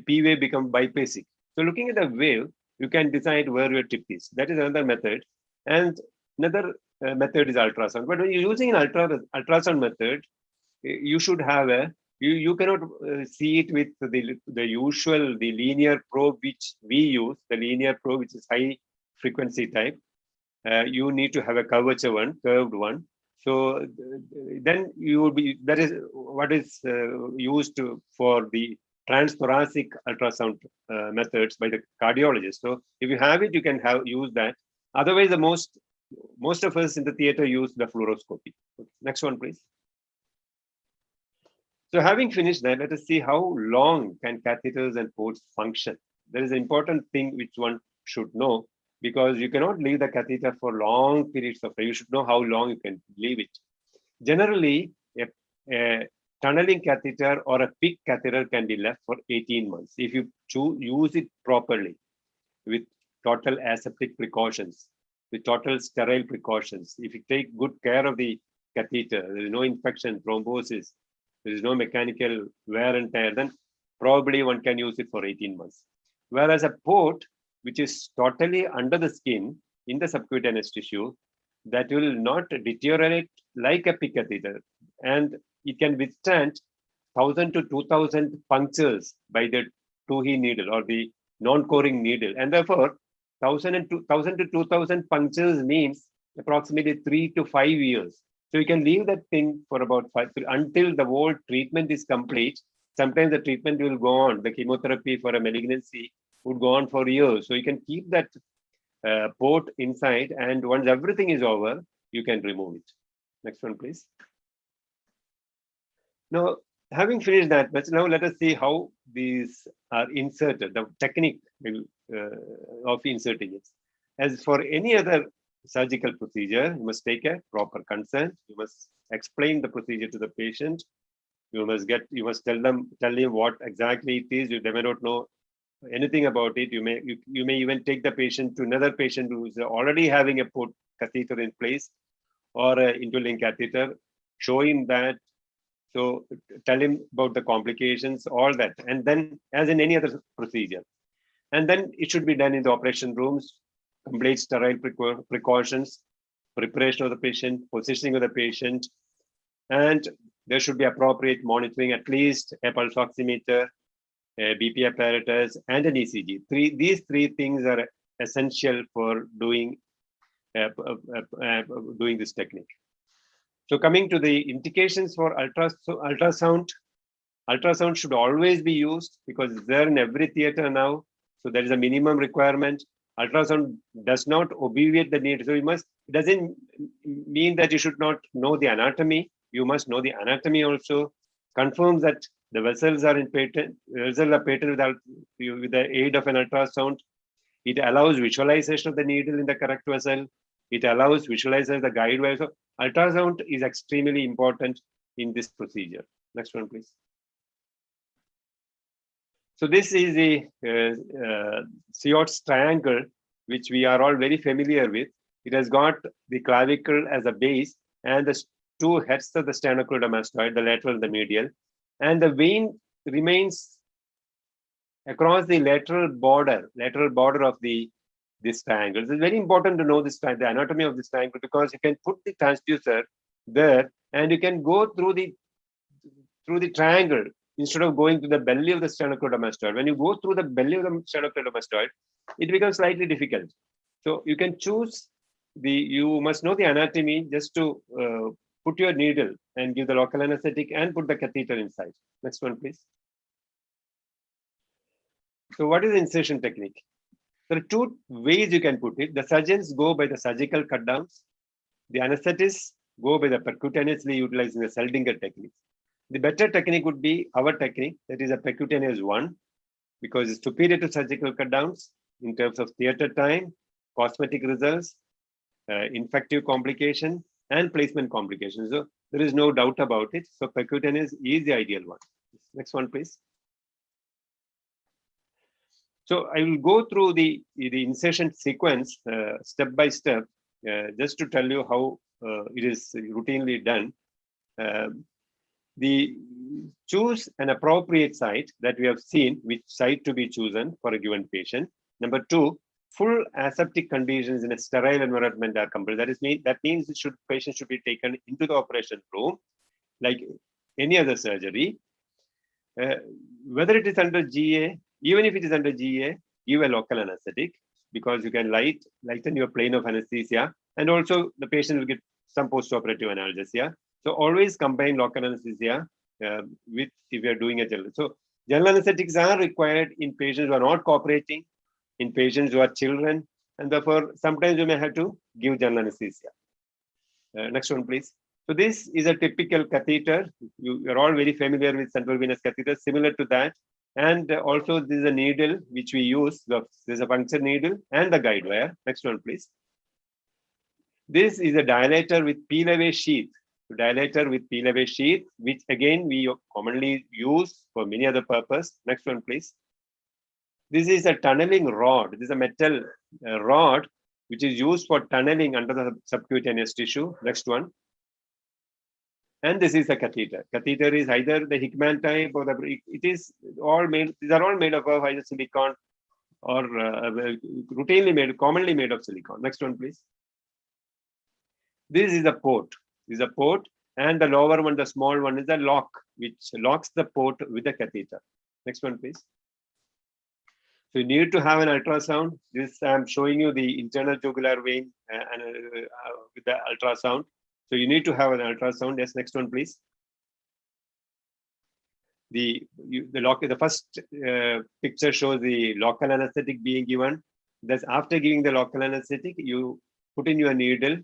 P wave becomes biphasic. So looking at the wave, you can decide where your tip is. That is another method. And another method is ultrasound. But when you're using an ultrasound method, you should have you cannot see it with the usual linear probe which we use, the linear probe which is high frequency type. You need to have a curved one. So then you will be, that is what is used for the transthoracic ultrasound methods by the cardiologist. So if you have it, you can use that. Otherwise, the most of us in the theater use the fluoroscopy. Next one, please. So having finished that, let us see how long can catheters and ports function. There is an important thing which one should know, because you cannot leave the catheter for long periods of time. You should know how long you can leave it. Generally, a tunneling catheter or a PICC catheter can be left for 18 months if you use it properly with total aseptic precautions, with total sterile precautions. If you take good care of the catheter, there is no infection, thrombosis, there is no mechanical wear and tear, then probably one can use it for 18 months. Whereas a port, which is totally under the skin in the subcutaneous tissue, that will not deteriorate like a PICC catheter, and it can withstand 1,000 to 2,000 punctures by the Tuhi needle or the non-coring needle, and therefore 1,000 to 2,000 punctures means approximately 3 to 5 years. So you can leave that thing for about 5 until the whole treatment is complete. Sometimes the treatment will go on. The chemotherapy for a malignancy would go on for years. So you can keep that port inside, and once everything is over, you can remove it. Next one, please. Now, having finished that, now let us see how these are inserted, the technique of inserting it. As for any other surgical procedure, you must take a proper consent. You must explain the procedure to the patient. You must tell him what exactly it is. They may not know anything about it. You may even take the patient to another patient who is already having a port catheter in place or an interlink catheter, show him that. So tell him about the complications, all that, and then as in any other procedure. And then it should be done in the operation rooms, complete sterile precautions, preparation of the patient, positioning of the patient, and there should be appropriate monitoring, at least a pulse oximeter, a BP apparatus, and an ECG. These three things are essential for doing this technique. So coming to the indications for ultrasound should always be used because it's there in every theater now. So there is a minimum requirement. Ultrasound does not obviate the need. So it doesn't mean that you should not know the anatomy. You must know the anatomy also. Confirms that the vessels are patent with the aid of an ultrasound. It allows visualization of the needle in the correct vessel. It allows visualization of the guide wire. So ultrasound is extremely important in this procedure. Next one, please. So this is the Siot's triangle, which we are all very familiar with. It has got the clavicle as a base and the two heads of the sternocleidomastoid, the lateral and the medial. And the vein remains across the lateral border of this triangle. It's very important to know the anatomy of this triangle, because you can put the transducer there and you can go through the triangle instead of going to the belly of the sternocleidomastoid. When you go through the belly of the sternocleidomastoid, it becomes slightly difficult. So you can choose you must know the anatomy just to put your needle and give the local anesthetic and put the catheter inside. Next one, please. So what is the insertion technique? There are two ways you can put it. The surgeons go by the surgical cut downs. The anesthetists go by the percutaneously utilizing the Seldinger technique. The better technique would be our technique, that is a percutaneous one, because it's superior to surgical cut downs in terms of theater time, cosmetic results, infective complication, and placement complications. So There is no doubt about it. So percutaneous is the ideal one. Next one, please. So I will go through the insertion sequence step by step, just to tell you how it is routinely done. Choose an appropriate site that we have seen, which site to be chosen for a given patient. Number two, full aseptic conditions in a sterile environment are compulsory. That means patient should be taken into the operation room like any other surgery. Whether it is under GA, even if it is under GA, give a local anesthetic, because you can lighten your plane of anesthesia, and also the patient will get some post-operative analgesia. So always combine local anesthesia with if you are doing a general. So general anesthetics are required in patients who are not cooperating, in patients who are children, and therefore sometimes you may have to give general anesthesia. Next one, please. So this is a typical catheter. You are all very familiar with central venous catheter, similar to that. And also this is a needle which we use. There's a puncture needle and the guide wire. Next one, please. This is a dilator with peel-away sheath. Dilator with peel-away sheath, which again we commonly use for many other purposes. Next one, please. This is a tunneling rod. This is a metal rod which is used for tunneling under the subcutaneous tissue. Next one. And this is a catheter. Catheter is either the Hickman type or it is all made. These are all made of either silicone or routinely made, commonly made of silicone. Next one, please. This is a port. This is a port, and the lower one, the small one, is a lock which locks the port with the catheter. Next one, please. So you need to have an ultrasound. This I'm showing you the internal jugular vein with the ultrasound. So you need to have an ultrasound. Yes, next one, please. The first picture shows the local anesthetic being given. That's after giving the local anesthetic, you put in your needle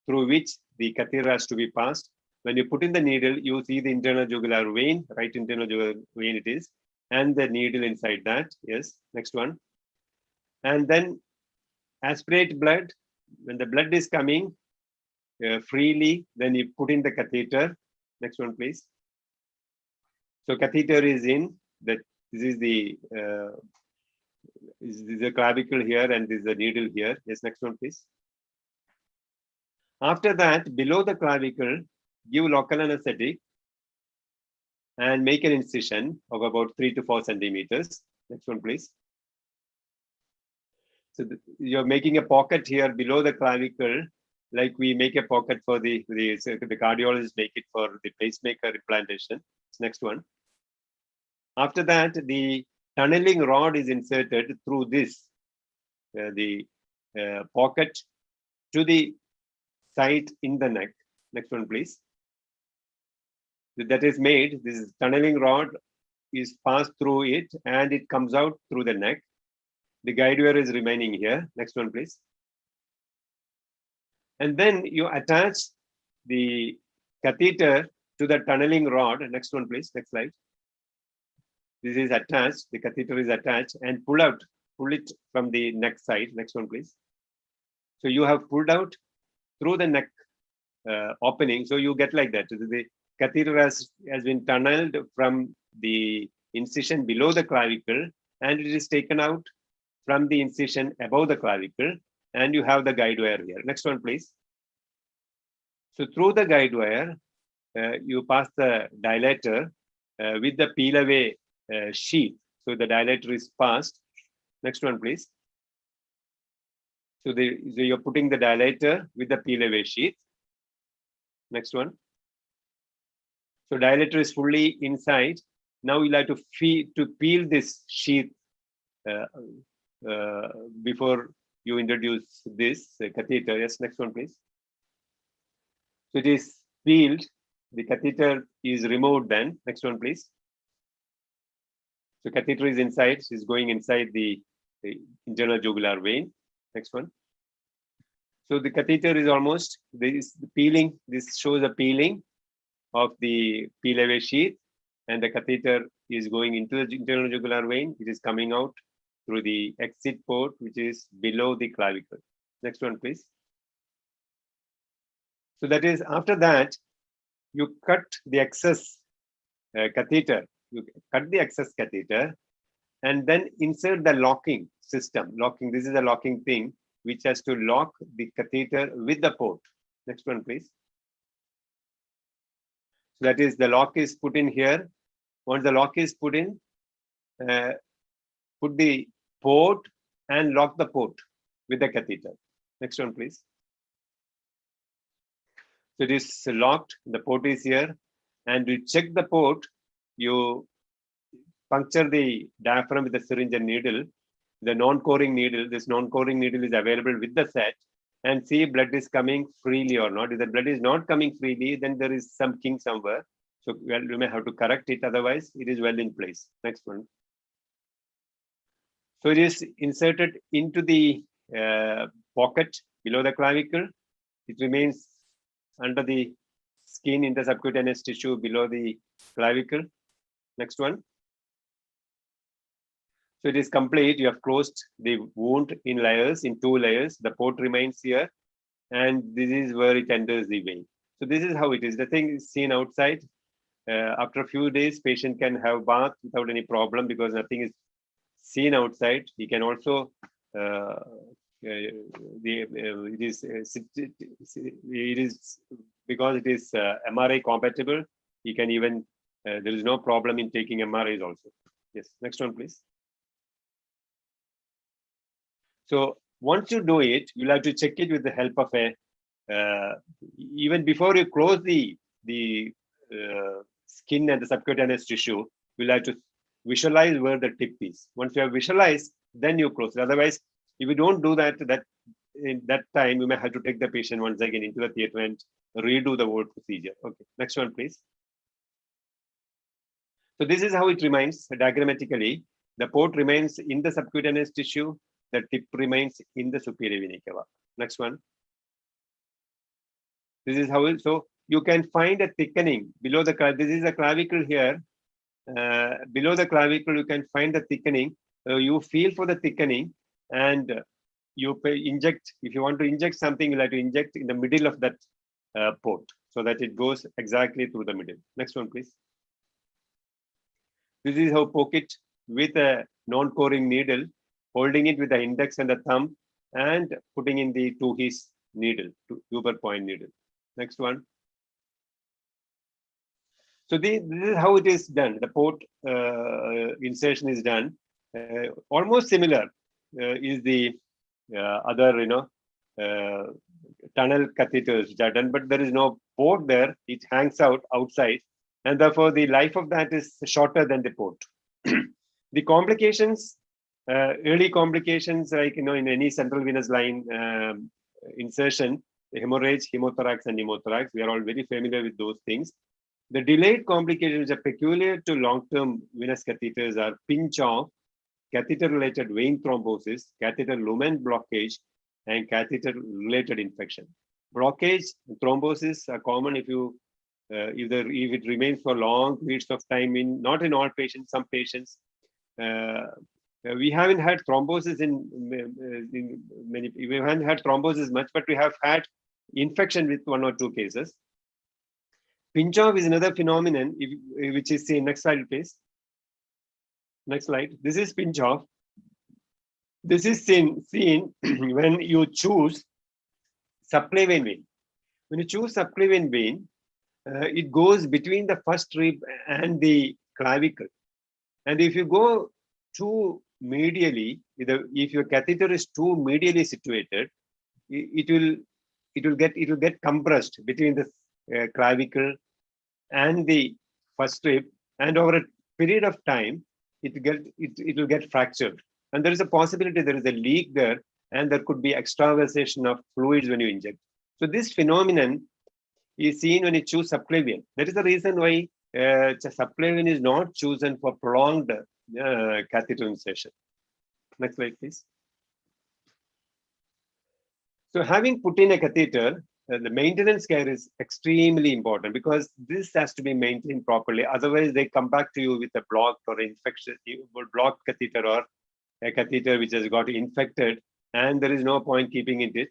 through which the catheter has to be passed. When you put in the needle, you see the internal jugular vein, right internal jugular vein it is, and the needle inside that. Yes, next one. And then aspirate blood. When the blood is coming freely, then you put in the catheter. Next one, please. So catheter is in. This is the clavicle here, and this is the needle here. Yes, next one, please. After that, below the clavicle, give local anesthetic and make an incision of about 3 to 4 centimeters. Next one, please. So you're making a pocket here below the clavicle, like we make a pocket for the cardiologists make it for the pacemaker implantation. Next one. After that, the tunneling rod is inserted through this, the pocket to the site in the neck. Next one, please. That is made, this tunneling rod is passed through it and it comes out through the neck. The guide wire is remaining here. Next one, please. And then you attach the catheter to the tunneling rod. Next one, please. Next slide. This is attached. The catheter is attached and pull it from the neck side. Next one, please. So you have pulled out through the neck opening. So you get like that. The catheter has been tunneled from the incision below the clavicle, and it is taken out from the incision above the clavicle, and you have the guide wire here. Next one, please. So through the guide wire, you pass the dilator with the peel-away sheath. So the dilator is passed. Next one, please. So you're putting the dilator with the peel-away sheath. Next one. So dilator is fully inside. Now you'll have to peel this sheath before you introduce this catheter. Yes, next one, please. So it is peeled. The catheter is removed then. Next one, please. So catheter is inside. It's going inside the internal jugular vein. Next one. So the catheter is almost, this peeling, this shows a peeling of the peel-away sheath, and the catheter is going into the internal jugular vein. It is coming out through the exit port, which is below the clavicle. Next one, please. So that is, after that, you cut the excess catheter, you cut the excess catheter, and then insert the locking system. Locking, this is a locking thing which has to lock the catheter with the port. Next one, please. So that is, the lock is put in here. Once the lock is put in, put the port and lock the port with the catheter. Next one, please. So it is locked, the port is here, and you check the port, you puncture the diaphragm with a syringe and needle, the non-coring needle. This non-coring needle is available with the set, and see if blood is coming freely or not. If the blood is not coming freely, then there is some kink somewhere. So you may have to correct it, otherwise it is well in place. Next one. So it is inserted into the pocket below the clavicle. It remains under the skin in the subcutaneous tissue below the clavicle. Next one. So it is complete. You have closed the wound in layers, in 2 layers. The port remains here, and this is where it enters the vein. So this is how it is. The thing is seen outside. After a few days, patient can have bath without any problem because nothing is seen outside. He can also it is because it is MRI compatible. He can even there is no problem in taking MRIs also. Yes, next one, please. So once you do it, you'll have to check it with the help of a even before you close the skin and the subcutaneous tissue, you'll have to visualize where the tip is. Once you have visualized, then you close it. Otherwise, if you don't do that, in that time, you may have to take the patient once again into the theater and redo the whole procedure. Okay, next one, please. So this is how it remains diagrammatically. The port remains in the subcutaneous tissue. The tip remains in the superior vena cava. Next one. This is how it, so you can find a thickening below the clavicle. This is a clavicle here. Below the clavicle, you can find the thickening. You feel for the thickening, and you inject. If you want to inject something, you have to inject in the middle of that port so that it goes exactly through the middle. Next one, please. This is how poke it with a non-coring needle, holding it with the index and the thumb, and putting in the 2 His needle, Huber point needle. Next one. So this is how it is done. The port insertion is done. Almost similar is the other, tunnel catheters which are done, but there is no port there. It hangs out outside, and therefore the life of that is shorter than the port. The complications, early complications, like in any central venous line insertion, hemorrhage, hemothorax, and pneumothorax, we are all very familiar with those things. The delayed complications which are peculiar to long-term venous catheters are pinch-off, catheter-related vein thrombosis, catheter lumen blockage, and catheter-related infection. Blockage, thrombosis are common if it remains for long periods of time. Not in all patients, some patients. We haven't had thrombosis in many. We haven't had thrombosis much, but we have had infection with 1 or 2 cases. Pinch-off is another phenomenon which is seen. Next slide, please. Next slide. This is pinch-off. This is seen when you choose subclavian vein. When you choose subclavian vein, it goes between the first rib and the clavicle. And if you go too medially, if your catheter is too medially situated, it will get compressed between the clavicle and the first rib, and over a period of time, it will get fractured. And there is a possibility there is a leak there, and there could be extravasation of fluids when you inject. So this phenomenon is seen when you choose subclavian. That is the reason why subclavian is not chosen for prolonged catheter insertion. Next slide, please. So having put in a catheter, the maintenance care is extremely important because this has to be maintained properly. Otherwise, they come back to you with a blocked or infection, blocked catheter, or a catheter which has got infected, and there is no point keeping it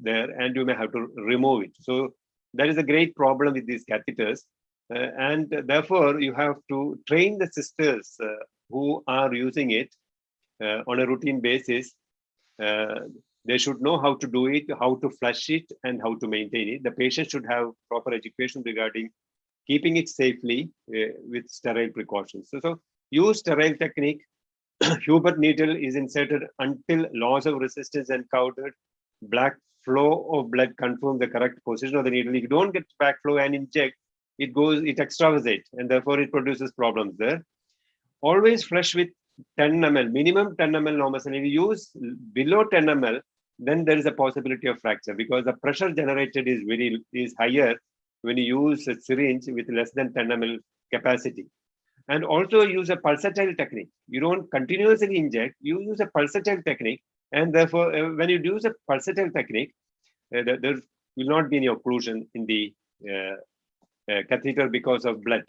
there, and you may have to remove it. So That is a great problem with these catheters. And therefore, you have to train the sisters who are using it on a routine basis. They should know how to do it, how to flush it, and how to maintain it. The patient should have proper education regarding keeping it safely with sterile precautions. So use sterile technique. Hubert needle is inserted until loss of resistance encountered. Black flow of blood confirms the correct position of the needle. If you don't get back flow and inject, it extravasate, and therefore it produces problems there. Always flush with 10 ml, minimum 10 ml normal saline. If you use below 10 ml, then there is a possibility of fracture because the pressure generated is higher when you use a syringe with less than 10 ml capacity. And also use a pulsatile technique. You don't continuously inject, you use a pulsatile technique. And therefore, when you use a pulsatile technique, there will not be any occlusion in the catheter because of blood.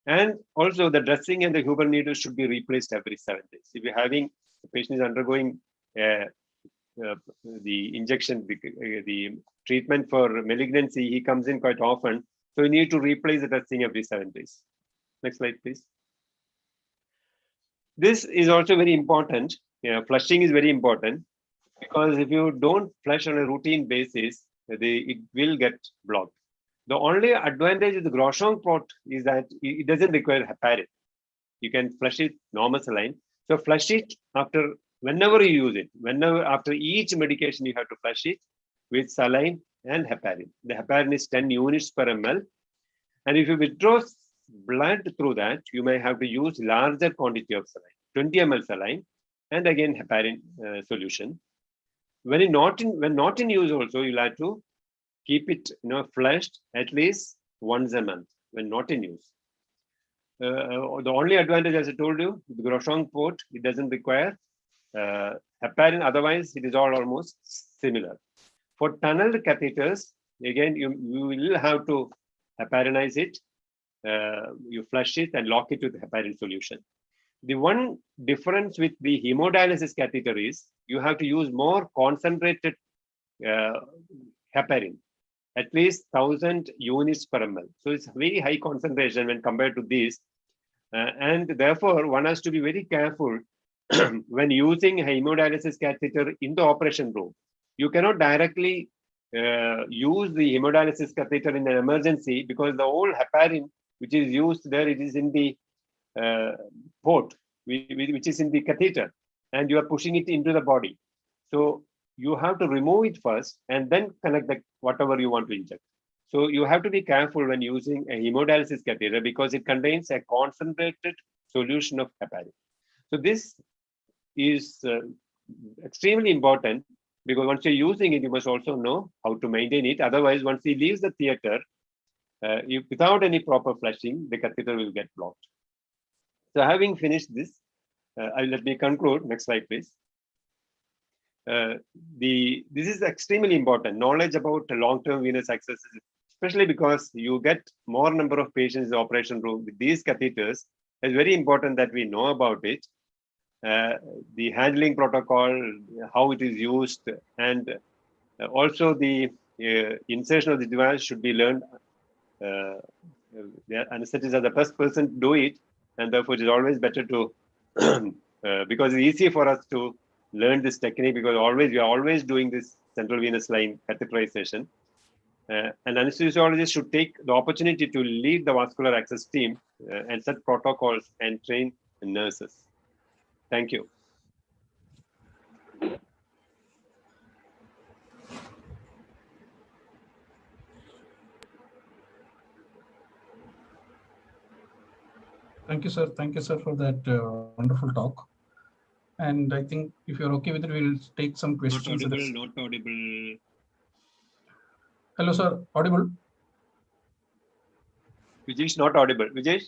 And also the dressing and the Huber needle should be replaced every 7 days. If you're having, the patient is undergoing the injection, the treatment for malignancy, he comes in quite often. So you need to replace the dressing every 7 days. Next slide, please. This is also very important. Flushing is very important because if you don't flush on a routine basis, it will get blocked. The only advantage of the Groshong port is that it doesn't require heparin. You can flush it normal saline. So flush it whenever you use it. After each medication, you have to flush it with saline and heparin. The heparin is 10 units per ml. And if you withdraw blood through that, you may have to use larger quantity of saline, 20 ml saline, and again heparin solution. When not in use also, you'll have to keep it flushed at least once a month when not in use. The only advantage, as I told you, the Groshong port, it doesn't require heparin. Otherwise, it is all almost similar. For tunneled catheters, again, you will have to heparinize it. You flush it and lock it with heparin solution. The one difference with the hemodialysis catheter is you have to use more concentrated heparin, at least 1000 units per ml. So it's very high concentration when compared to this. And therefore, one has to be very careful when using a hemodialysis catheter in the operation room. You cannot directly use the hemodialysis catheter in an emergency because the whole heparin which is used there, it is in the port, which is in the catheter, and you are pushing it into the body. So you have to remove it first and then connect whatever you want to inject. So you have to be careful when using a hemodialysis catheter because it contains a concentrated solution of heparin. So this is extremely important because once you're using it, you must also know how to maintain it. Otherwise, once he leaves the theater, without any proper flushing, the catheter will get blocked. So having finished this, let me conclude. Next slide, please. This is extremely important. Knowledge about long-term venous access, especially because you get more number of patients in the operation room with these catheters. It's very important that we know about it. The handling protocol, how it is used, and also the insertion of the device should be learned. The anesthetists are the first person to do it, and therefore it is always better to, because it's easy for us to learn this technique because we are always doing this central venous line catheterization. An anesthesiologist should take the opportunity to lead the vascular access team and set protocols and train nurses. Thank you. Thank you, sir. Thank you, sir, for that wonderful talk. And I think if you're okay with it, we'll take some questions. Not audible. Hello, sir. Audible? Vijesh, not audible. Vijesh?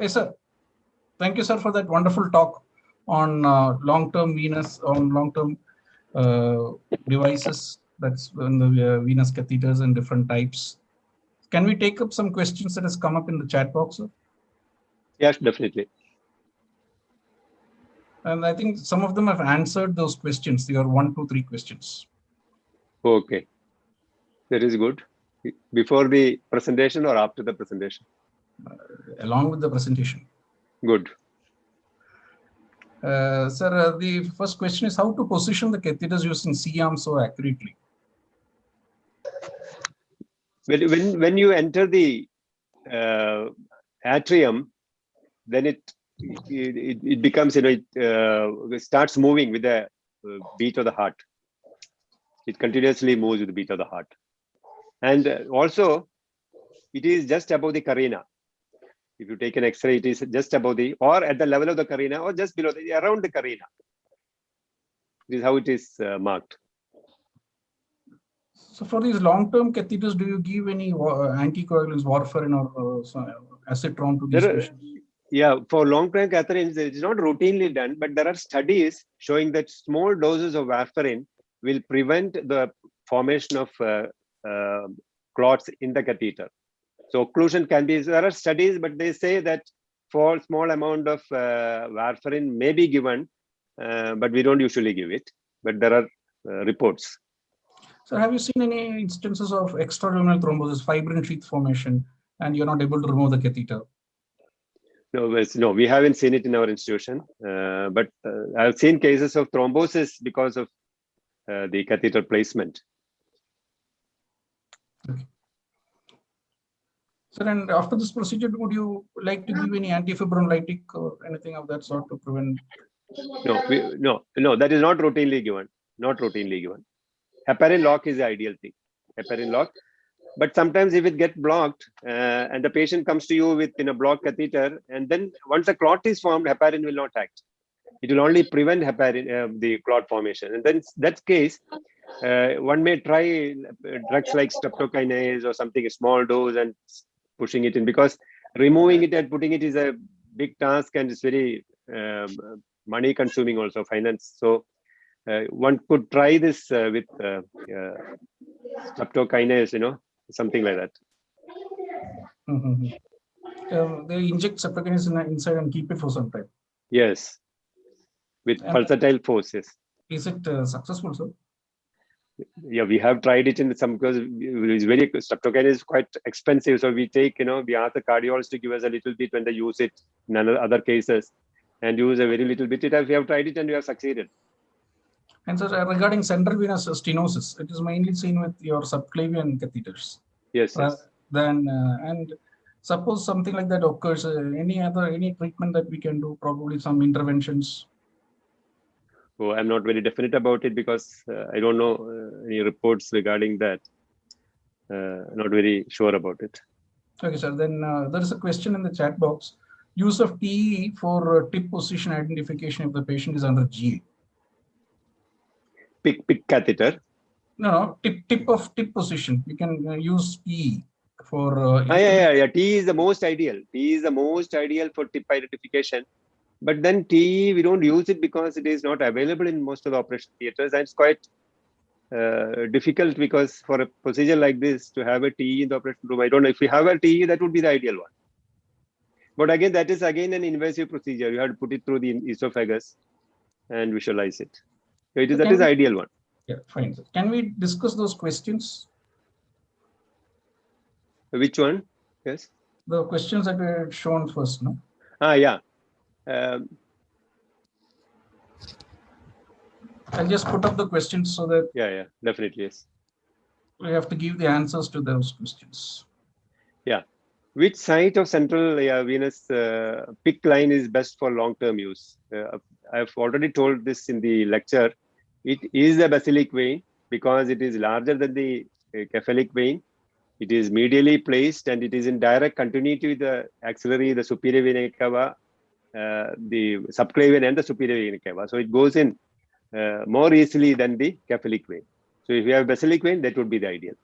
Yes, sir. Thank you, sir, for that wonderful talk on long-term venous, on long-term devices, that's on the venous catheters and different types. Can we take up some questions that has come up in the chat box, sir? Yes, definitely. And I think some of them have answered those questions. There are 1, 2, 3 questions. Okay. That is good. Before the presentation or after the presentation? Along with the presentation. Good. Sir, the first question is how to position the catheters using C-arm so accurately? When you enter the atrium, then it becomes, it starts moving with the beat of the heart. It continuously moves with the beat of the heart. And also, it is just above the carina. If you take an X-ray, it is just above the, or at the level of the carina, or just below, around the carina. This is how it is marked. So for these long-term catheters, do you give any anticoagulants, warfarin or acetron to these patients? Yeah, for long-term catheters, it is not routinely done, but there are studies showing that small doses of warfarin will prevent the formation of clots in the catheter. So occlusion can be, there are studies, but they say that for small amount of warfarin may be given, but we don't usually give it, but there are reports. So have you seen any instances of extraluminal thrombosis, fibrin sheath formation, and you're not able to remove the catheter? No, we haven't seen it in our institution, but I've seen cases of thrombosis because of the catheter placement. Okay. Sir, and after this procedure, would you like to give any antifibrinolytic or anything of that sort to prevent? No, that is not routinely given. Not routinely given. Heparin lock is the ideal thing. Heparin lock. But sometimes if it gets blocked and the patient comes to you with a blocked catheter, and then once a clot is formed, heparin will not act. It will only prevent heparin, the clot formation. And then in that case, one may try drugs like streptokinase or something, a small dose, and pushing it in, because removing it and putting it is a big task, and it's very money consuming also, finance. So one could try this with streptokinase, something like that. They inject streptokinase inside and keep it for some time. Yes, with pulsatile force. Yes. Is it successful, sir? Yeah, we have tried it in some, because it's very, streptokinase is quite expensive. So we take, we ask the cardiologist to give us a little bit when they use it in other cases, and use a very little bit. We have tried it and we have succeeded. And so regarding central venous stenosis, it is mainly seen with your subclavian catheters. Yes. Then, and suppose something like that occurs, any treatment that we can do, probably some interventions? Oh, I'm not very definite about it, because I don't know any reports regarding that. Not very sure about it. Okay, sir. Then there is a question in the chat box. Use of TE for tip position identification if the patient is under GA. Pick catheter? No, tip position. You can use TE for. Yeah. TE is the most ideal. TE is the most ideal for tip identification. But then TE, we don't use it because it is not available in most of the operation theaters, and it's quite difficult, because for a procedure like this to have a TE in the operation room, I don't know if we have a TE, that would be the ideal one. But again, that is again an invasive procedure. You have to put it through the esophagus and visualize it. So that is the ideal one. Yeah, fine. Can we discuss those questions? Which one? Yes. The questions that were shown first, no? Yeah. I'll just put up the questions so that. Yeah, definitely, yes. We have to give the answers to those questions. Yeah. Which site of central venous PICC line is best for long-term use? I've already told this in the lecture. It is the basilic vein, because it is larger than the cephalic vein. It is medially placed, and it is in direct continuity with the axillary, the superior vena cava, the subclavian and the superior vena cava. So it goes in more easily than the cephalic vein. So if you have basilic vein, that would be the ideal.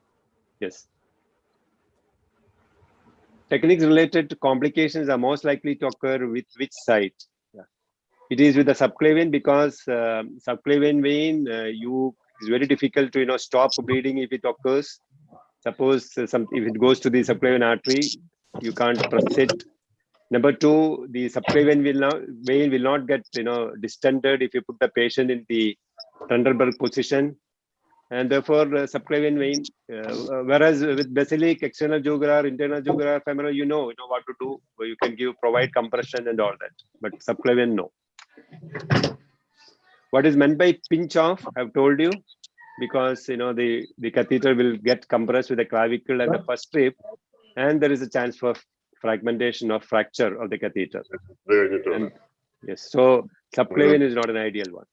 Yes. Techniques related to complications are most likely to occur with which site? Yeah. It is with the subclavian, because subclavian vein, it's very difficult to stop bleeding if it occurs. Suppose if it goes to the subclavian artery, you can't press it. Number two, the subclavian vein will not get distended if you put the patient in the Thunderberg position. and therefore subclavian vein. Whereas with basilic, external jugular, internal jugular, femoral, you know what to do. You can provide compression and all that. But subclavian, no. What is meant by pinch off? I've told you, because the catheter will get compressed with the clavicle and the first strip, and there is a chance for fragmentation or fracture of the catheter. And, yes, so subclavian is not an ideal one.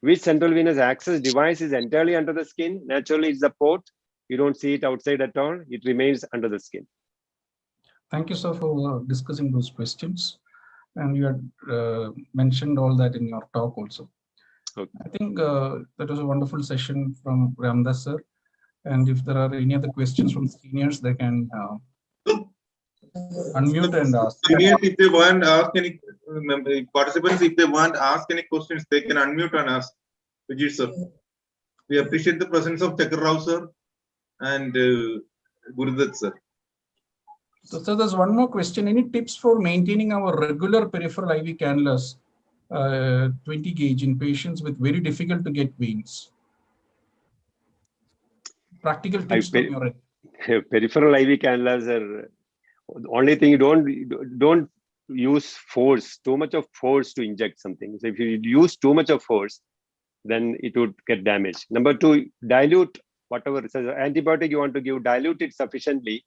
Which central venous access device is entirely under the skin? Naturally, it's the port. You don't see it outside at all. It remains under the skin. Thank you, sir, for discussing those questions. And you had mentioned all that in your talk also. Okay. I think that was a wonderful session from Ramdas sir. And if there are any other questions from seniors, they can unmute and ask. Seniors, if they want to ask any participants, if they want to ask any questions, they can unmute and ask. Vijay sir, we appreciate the presence of Chakkar Rao sir and Gurudat sir. So, there's one more question. Any tips for maintaining our regular peripheral IV cannulas, 20 gauge, in patients with very difficult to get veins? Practical tips from your end. Peripheral IV cannulas are the only thing. You don't use force, too much of force to inject something. So if you use too much of force, then it would get damaged. Number two, dilute whatever so antibiotic you want to give, dilute it sufficiently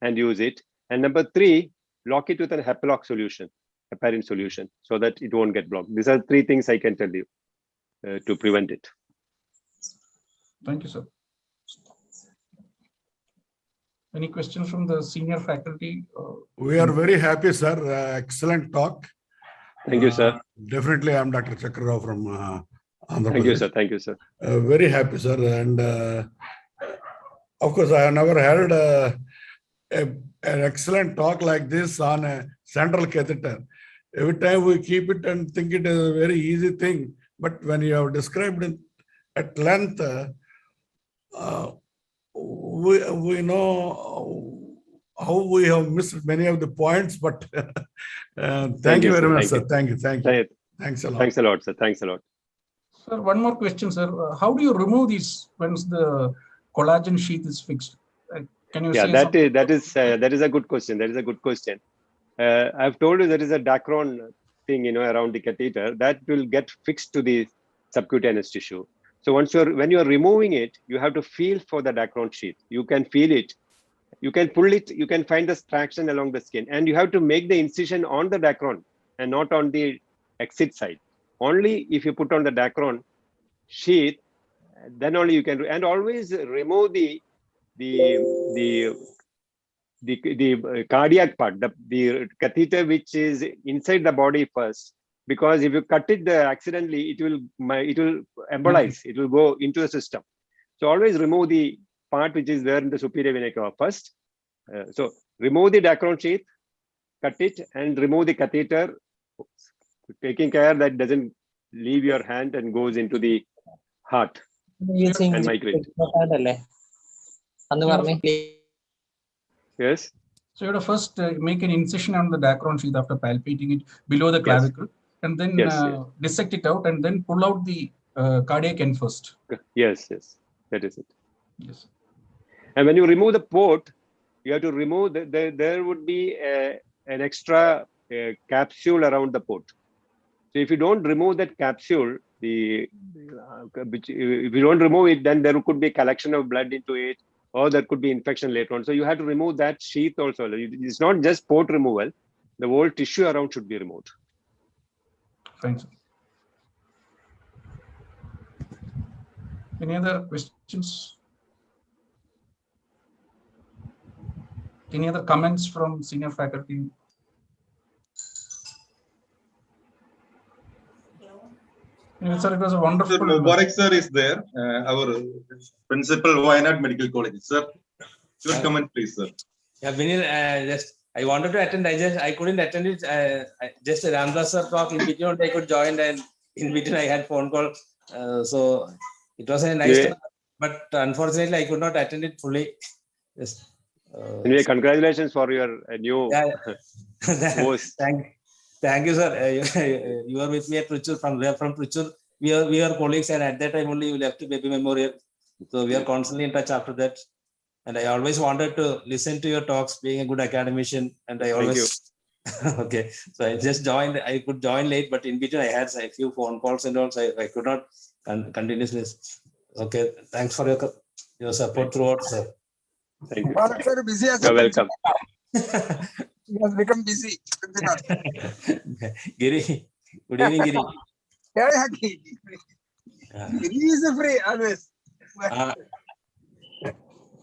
and use it. And number three, lock it with a heparin solution, so that it won't get blocked. These are three things I can tell you to prevent it. Thank you, sir. Any questions from the senior faculty? We are very happy, sir. Excellent talk. Thank you, sir. Definitely, I'm Dr. Chakkar Rao from Andhra Pradesh. Thank you, sir. Thank you, sir. Very happy, sir. And of course, I have never heard an excellent talk like this on a central catheter. Every time we keep it and think it is a very easy thing. But when you have described it at length, we know how we have missed many of the points, but thank you very much, sir. Thank you. Thanks a lot. Thanks a lot, sir. Thanks a lot. Sir, one more question, sir. How do you remove these once the collagen sheath is fixed? Can you say something? that is a good question. That is a good question. I've told you there is a Dacron thing, around the catheter that will get fixed to the subcutaneous tissue. So when you're removing it, you have to feel for the Dacron sheath. You can feel it. You can pull it. You can find the traction along the skin, and you have to make the incision on the Dacron and not on the exit side. Only if you put on the Dacron sheath, then only you can. And always remove the cardiac part, the catheter which is inside the body first, because if you cut it accidentally, it will embolize. It will go into the system. So always remove the part which is there in the superior vena cava first. So remove the Dacron sheath, cut it, and remove the catheter, taking care that doesn't leave your hand and goes into the heart and migrate. Yes. So you have to first make an incision on the Dacron sheath after palpating it below the clavicle, and then dissect it out and then pull out the cardiac end first. Yes, that is it. Yes. And when you remove the port, you have to remove there would be an extra capsule around the port. So if you don't remove that capsule, if you don't remove it, then there could be a collection of blood into it, or there could be infection later on. So you have to remove that sheath also. It's not just port removal. The whole tissue around should be removed. Thanks. Any other questions? Any other comments from senior faculty? Sir, it was a wonderful. Sir, Mubarak sir is there, our principal Wayanad Medical College. Sir, your comment, please, sir. Yeah, Vinil, I wanted to attend. I couldn't attend it. Just Ramdas sir talk in between. I could join, and in between I had phone call. So it was a nice talk, but unfortunately I could not attend it fully. Yes. Anyway, congratulations for your new post. Thank you, sir. You are with me at Prichur. From Prichur. We are colleagues, and at that time only you left Baby Memorial. So we are constantly in touch after that. And I always wanted to listen to your talks, being a good academician. And I always, okay. So I just joined, I could join late, but in between I had a few phone calls and all, so I could not continuously. Okay. Thanks for your support throughout, sir. Thank you. Bharat sir, busy as You're welcome. He has become busy. Giri, good evening, Giri. Yeah, Giri is free always.